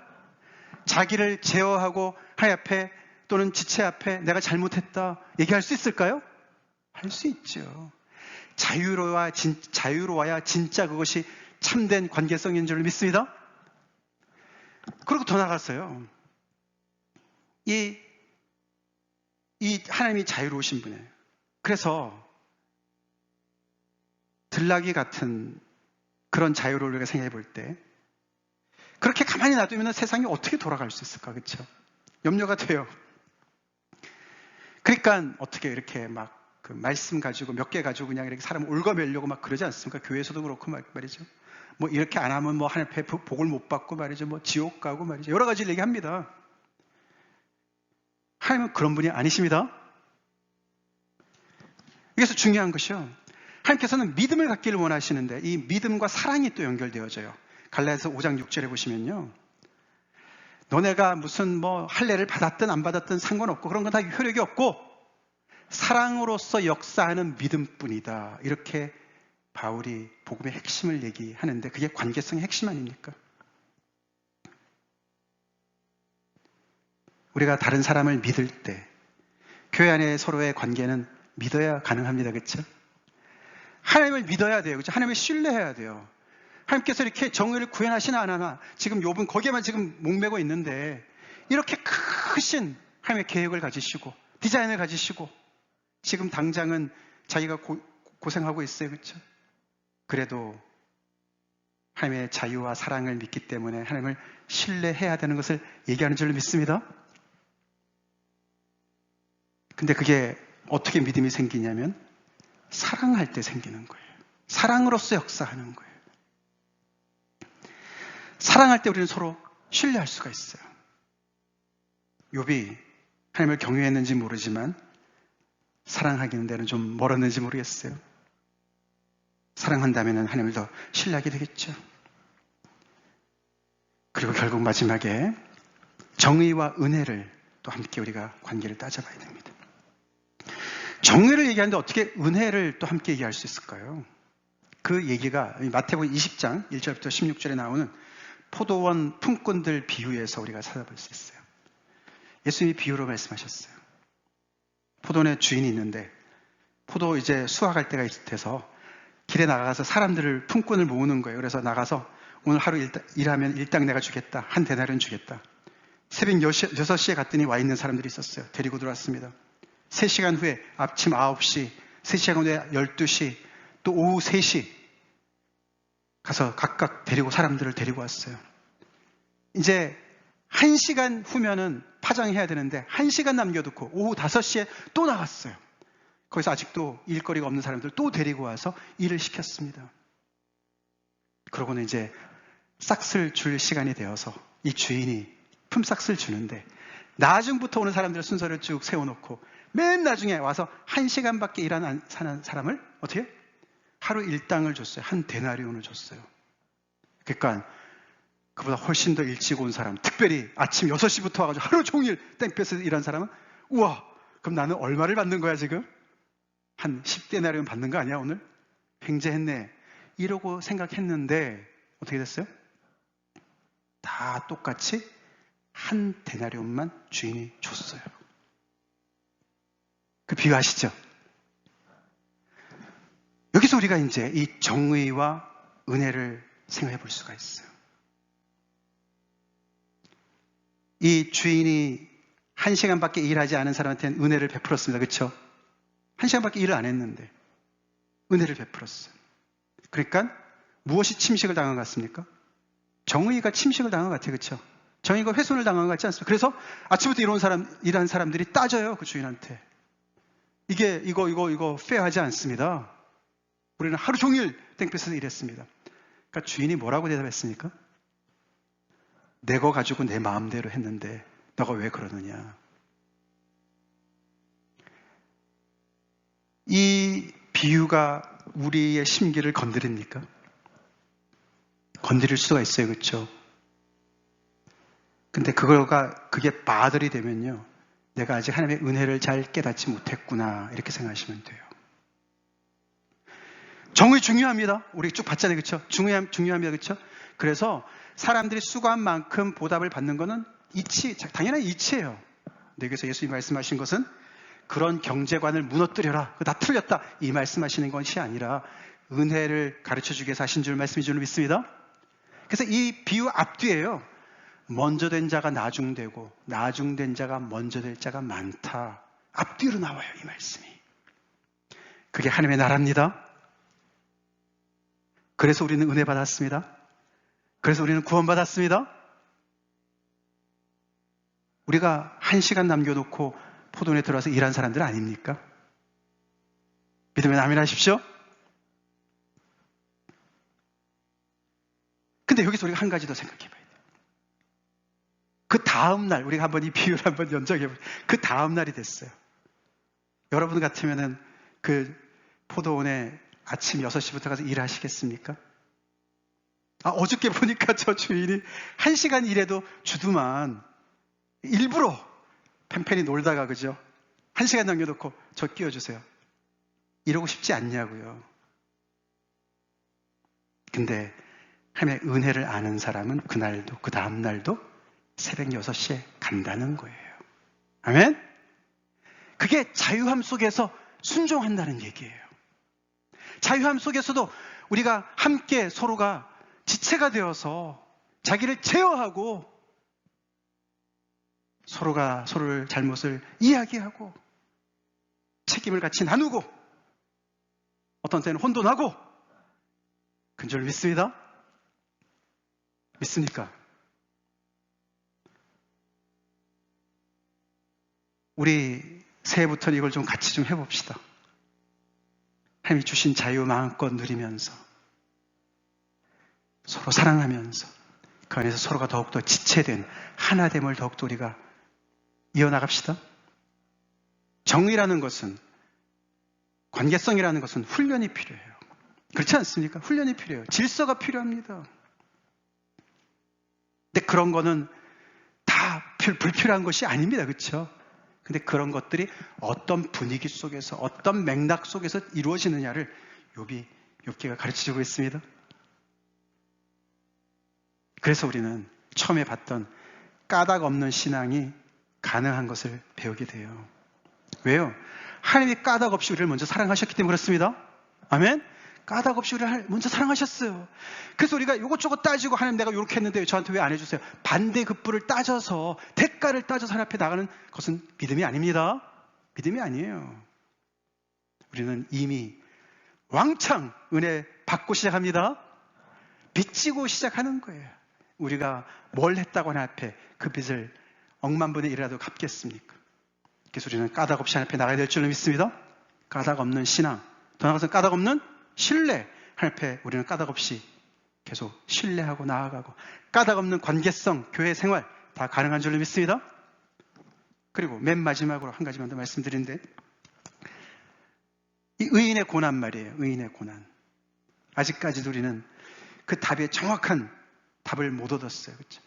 자기를 제어하고 하나님 앞에 또는 지체 앞에 내가 잘못했다 얘기할 수 있을까요? 할 수 있죠. 자유로워야 진짜 그것이 참된 관계성인 줄 믿습니다. 그리고 더 나갔어요. 이 하나님이 자유로우신 분이에요. 그래서 들나귀 같은 그런 자유를 우리가 생각해 볼 때 그렇게 가만히 놔두면 세상이 어떻게 돌아갈 수 있을까? 그렇죠? 염려가 돼요. 그러니까 어떻게 이렇게 막 그 말씀 가지고 몇 개 가지고 그냥 이렇게 사람 올가매려고 막 그러지 않습니까? 교회에서도 그렇고 말이죠. 뭐 이렇게 안 하면 뭐 하나님 앞에 복을 못 받고 말이죠. 뭐 지옥 가고 말이죠. 여러 가지를 얘기합니다. 하나님은 그런 분이 아니십니다. 여기서 중요한 것이요. 하나님께서는 믿음을 갖기를 원하시는데 이 믿음과 사랑이 또 연결되어져요. 갈라디아서 5장 6절에 보시면요. 너네가 무슨 뭐 할례를 받았든 안 받았든 상관없고 그런 건 다 효력이 없고 사랑으로서 역사하는 믿음뿐이다. 이렇게 바울이 복음의 핵심을 얘기하는데 그게 관계성의 핵심 아닙니까? 우리가 다른 사람을 믿을 때 교회 안에 서로의 관계는 믿어야 가능합니다. 그렇죠? 하나님을 믿어야 돼요. 그렇죠? 하나님을 신뢰해야 돼요. 하나님께서 이렇게 정의를 구현하시나 안 하나 지금 욥은 거기에만 지금 목매고 있는데 이렇게 크신 하나님의 계획을 가지시고 디자인을 가지시고 지금 당장은 자기가 고생하고 있어요. 그렇죠? 그래도 하나님의 자유와 사랑을 믿기 때문에 하나님을 신뢰해야 되는 것을 얘기하는 줄로 믿습니다. 근데 그게 어떻게 믿음이 생기냐면 사랑할 때 생기는 거예요. 사랑으로서 역사하는 거예요. 사랑할 때 우리는 서로 신뢰할 수가 있어요. 욥이 하나님을 경외했는지 모르지만 사랑하기는 데는 좀 멀었는지 모르겠어요. 사랑한다면 하나님을 더 신뢰하게 되겠죠. 그리고 결국 마지막에 정의와 은혜를 또 함께 우리가 관계를 따져봐야 됩니다. 정의를 얘기하는데 어떻게 은혜를 또 함께 얘기할 수 있을까요? 그 얘기가 마태복음 20장 1절부터 16절에 나오는 포도원 품꾼들 비유에서 우리가 찾아볼 수 있어요. 예수님이 비유로 말씀하셨어요. 포도원에 주인이 있는데 포도 이제 수확할 때가 돼서 길에 나가서 사람들을 품꾼을 모으는 거예요. 그래서 나가서 오늘 하루 일하면 일당 내가 주겠다. 한 데나리온 주겠다. 새벽 6시에 갔더니 와 있는 사람들이 있었어요. 데리고 들어왔습니다. 3시간 후에 아침 9시, 3시간 후에 12시, 또 오후 3시 가서 각각 사람들을 데리고 왔어요. 이제 1시간 후면은 파장해야 되는데 1시간 남겨두고 오후 5시에 또 나갔어요. 거기서 아직도 일거리가 없는 사람들 또 데리고 와서 일을 시켰습니다. 그러고는 이제 싹스를 줄 시간이 되어서 이 주인이 품삯을 주는데 나중부터 오는 사람들의 순서를 쭉 세워놓고 맨 나중에 와서 1시간밖에 일 안 하는 사람을 어떻게 해요? 하루 일당을 줬어요. 한 데나리온을 줬어요. 그러니까 그보다 훨씬 더 일찍 온 사람, 특별히 아침 6시부터 와가지고 하루 종일 땡볕에서 일한 사람은 우와, 그럼 나는 얼마를 받는 거야 지금? 한 10데나리온 받는 거 아니야 오늘? 횡재했네. 이러고 생각했는데 어떻게 됐어요? 다 똑같이 한 데나리온만 주인이 줬어요. 그 비유하시죠? 여기서 우리가 이제 이 정의와 은혜를 생각해 볼 수가 있어요. 이 주인이 1시간밖에 일하지 않은 사람한테는 은혜를 베풀었습니다. 그렇죠? 1시간밖에 일을 안 했는데 은혜를 베풀었어요. 그러니까 무엇이 침식을 당한 것 같습니까? 정의가 침식을 당한 것 같아요. 그렇죠? 정의가 훼손을 당한 것 같지 않습니까? 그래서 아침부터 일한 사람들이 따져요. 그 주인한테. 이거 페어하지 않습니다. 우리는 하루 종일 땡볕에서 일했습니다. 그러니까 주인이 뭐라고 대답했습니까? 내 거 가지고 내 마음대로 했는데 너가 왜 그러느냐. 이 비유가 우리의 심기를 건드립니까? 건드릴 수가 있어요. 그렇죠? 근데 그게 바들이 되면요, 내가 아직 하나님의 은혜를 잘 깨닫지 못했구나 이렇게 생각하시면 돼요. 정의 중요합니다. 우리 쭉 봤잖아요. 그렇죠? 중요합니다. 그렇죠? 그래서 사람들이 수고한 만큼 보답을 받는 것은 당연한 이치예요. 근데 여기서 예수님이 말씀하신 것은 그런 경제관을 무너뜨려라, 그거 다 틀렸다, 이 말씀하시는 것이 아니라 은혜를 가르쳐주기 위해서 하신 줄 말씀인 줄 믿습니다. 그래서 이 비유 앞뒤에요, 먼저 된 자가 나중되고 나중된 자가 먼저 될 자가 많다, 앞뒤로 나와요. 이 말씀이. 그게 하나님의 나라입니다. 그래서 우리는 은혜 받았습니다. 그래서 우리는 구원받았습니다. 우리가 1시간 남겨놓고 포도원에 들어와서 일한 사람들 아닙니까? 믿으면 아멘 하십시오. 근데 여기서 우리가 한 가지 더 생각해 봐야 돼요. 그 다음날, 우리가 한번 이 비유를 한번 연적해 보죠. 그 다음날이 됐어요. 여러분 같으면은 그 포도원에 아침 6시부터 가서 일하시겠습니까? 어저께 보니까 저 주인이 1시간 일해도 주두만 일부러 팬팬이 놀다가, 그죠? 1시간 남겨놓고 저 끼워주세요. 이러고 싶지 않냐고요. 근데 하나님의 은혜를 아는 사람은 그날도, 그 다음날도 새벽 6시에 간다는 거예요. 아멘? 그게 자유함 속에서 순종한다는 얘기예요. 자유함 속에서도 우리가 함께 서로가 지체가 되어서 자기를 제어하고 서로가 서로를 잘못을 이야기하고 책임을 같이 나누고 어떤 때는 혼돈하고 그런 줄 믿습니다. 믿습니까? 우리 새해부터는 이걸 좀 같이 좀 해봅시다. 하나님이 주신 자유 마음껏 누리면서 서로 사랑하면서 그 안에서 서로가 더욱더 지체된 하나됨을 더욱더 우리가 이어나갑시다. 정의라는 것은, 관계성이라는 것은 훈련이 필요해요. 그렇지 않습니까? 훈련이 필요해요. 질서가 필요합니다. 근데 그런 거는 다 불필요한 것이 아닙니다. 그렇죠? 근데 그런 것들이 어떤 분위기 속에서, 어떤 맥락 속에서 이루어지느냐를 욥기가 가르쳐주고 있습니다. 그래서 우리는 처음에 봤던 까닭 없는 신앙이 가능한 것을 배우게 돼요. 왜요? 하나님이 까닭 없이 우리를 먼저 사랑하셨기 때문에 그렇습니다. 아멘? 까닭 없이 우리를 먼저 사랑하셨어요. 그래서 우리가 이것저것 따지고 하나님 내가 이렇게 했는데 저한테 왜 안 해주세요? 반대급부를 따져서 대가를 따져서 하나님 앞에 나가는 것은 믿음이 아닙니다. 믿음이 아니에요. 우리는 이미 왕창 은혜 받고 시작합니다. 빚지고 시작하는 거예요. 우리가 뭘 했다고 하나님 앞에 그 빚을 억만분의 1이라도 갚겠습니까? 그래서 우리는 까닭 없이 하나님 앞에 나가야 될 줄로 믿습니다. 까닭 없는 신앙, 더 나아가서 까닭 없는 신뢰. 하나님 앞에 우리는 까닭 없이 계속 신뢰하고 나아가고 까닭 없는 관계성, 교회 생활 다 가능한 줄로 믿습니다. 그리고 맨 마지막으로 한 가지만 더 말씀드리는데 이 의인의 고난 말이에요. 의인의 고난. 아직까지도 우리는 그 답에 정확한 답을 못 얻었어요. 그렇죠?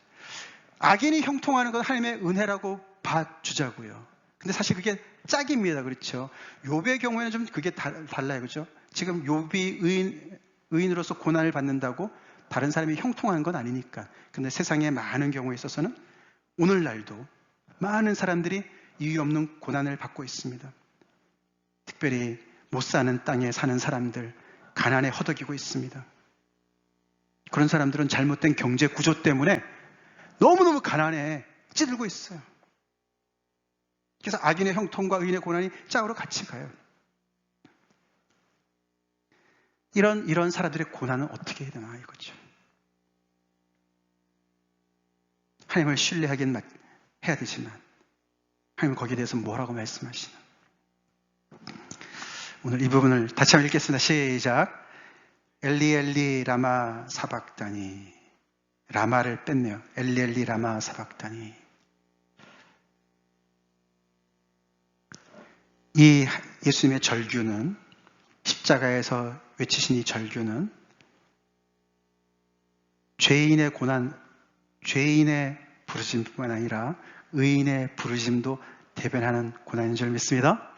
악인이 형통하는 건 하나님의 은혜라고 봐주자고요. 근데 사실 그게 짝입니다. 그렇죠? 욥의 경우에는 좀 그게 달라요. 그렇죠? 지금 욥이 의인으로서 고난을 받는다고 다른 사람이 형통한 건 아니니까. 근데 세상의 많은 경우에 있어서는 오늘날도 많은 사람들이 이유 없는 고난을 받고 있습니다. 특별히 못 사는 땅에 사는 사람들, 가난에 허덕이고 있습니다. 그런 사람들은 잘못된 경제 구조 때문에 너무너무 가난에 찌들고 있어요. 그래서 악인의 형통과 의인의 고난이 짝으로 같이 가요. 이런 사람들의 고난은 어떻게 해야 되나 이거죠. 하나님을 신뢰하긴 해야 되지만 하나님은 거기에 대해서 뭐라고 말씀하시나. 오늘 이 부분을 다시 한번 읽겠습니다. 시작. 엘리 엘리 라마 사박다니. 라마를 뺐네요. 엘리 엘리 라마 사박다니. 이 예수님의 절규는, 십자가에서 외치신 이 절규는 죄인의 고난, 죄인의 부르심뿐만 아니라 의인의 부르심도 대변하는 고난인 줄 믿습니다.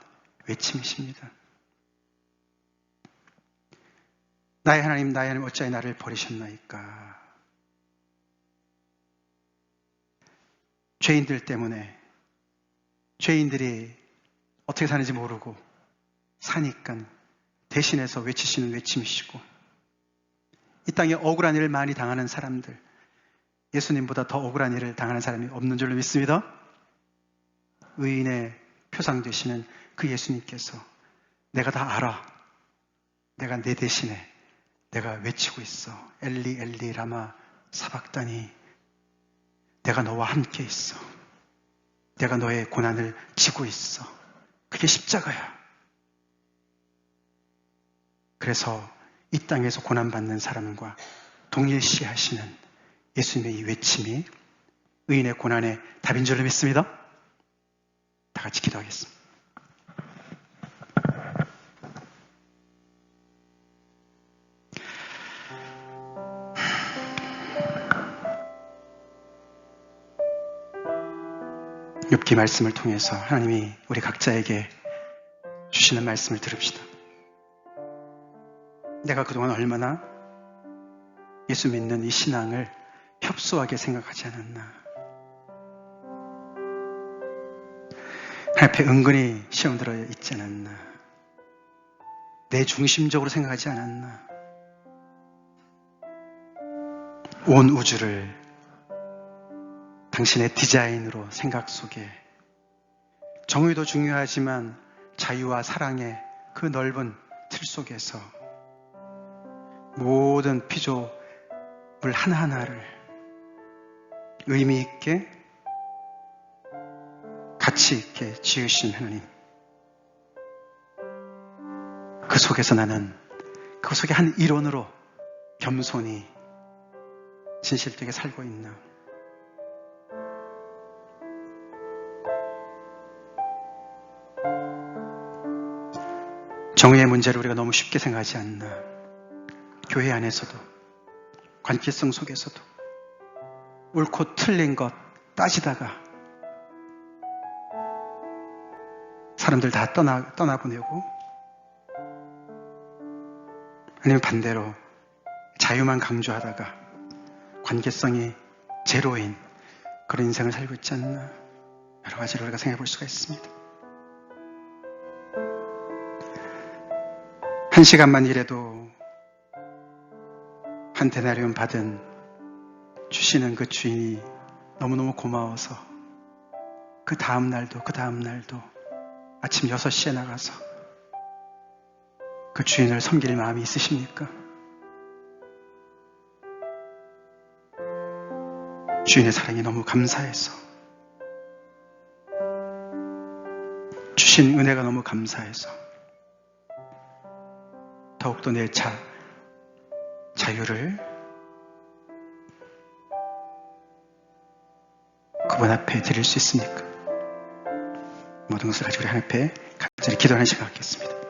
외침이십니다. 나의 하나님, 나의 하나님 어찌하여 나를 버리셨나이까. 죄인들 때문에 죄인들이 어떻게 사는지 모르고 사니까 대신해서 외치시는 외침이시고, 이 땅에 억울한 일을 많이 당하는 사람들, 예수님보다 더 억울한 일을 당하는 사람이 없는 줄로 믿습니다. 의인의 표상 되시는 그 예수님께서 내가 다 알아. 내가 내 대신에 내가 외치고 있어. 엘리 엘리 라마 사박다니. 내가 너와 함께 있어. 내가 너의 고난을 지고 있어. 그게 십자가야. 그래서 이 땅에서 고난받는 사람과 동일시하시는 예수님의 이 외침이 의인의 고난의 답인 줄로 믿습니다. 다 같이 기도하겠습니다. 욥기 말씀을 통해서 하나님이 우리 각자에게 주시는 말씀을 들읍시다. 내가 그동안 얼마나 예수 믿는 이 신앙을 협소하게 생각하지 않았나. 하나님 앞에 은근히 시험 들어 있지 않았나. 내 중심적으로 생각하지 않았나. 온 우주를 당신의 디자인으로 생각 속에, 정의도 중요하지만 자유와 사랑의 그 넓은 틀 속에서 모든 피조물 하나하나를 의미 있게 가치 있게 지으신 하나님, 그 속에서 나는 그 속에 한 일원으로 겸손히 진실되게 살고 있나. 정의의 문제를 우리가 너무 쉽게 생각하지 않나. 교회 안에서도, 관계성 속에서도 옳고 틀린 것 따지다가 사람들 다 떠나보내고, 아니면 반대로 자유만 강조하다가 관계성이 제로인 그런 인생을 살고 있지 않나. 여러 가지로 우리가 생각해 볼 수가 있습니다. 한 시간만 일해도 한 데나리온 받은 주시는 그 주인이 너무너무 고마워서 그 다음 날도 아침 6시에 나가서 그 주인을 섬길 마음이 있으십니까? 주인의 사랑이 너무 감사해서, 주신 은혜가 너무 감사해서 더욱더 내 자유를 그분 앞에 드릴 수 있습니까? 모든 것을 가지고 우리 하나님 앞에 간절히 기도하는 시간 갖겠습니다.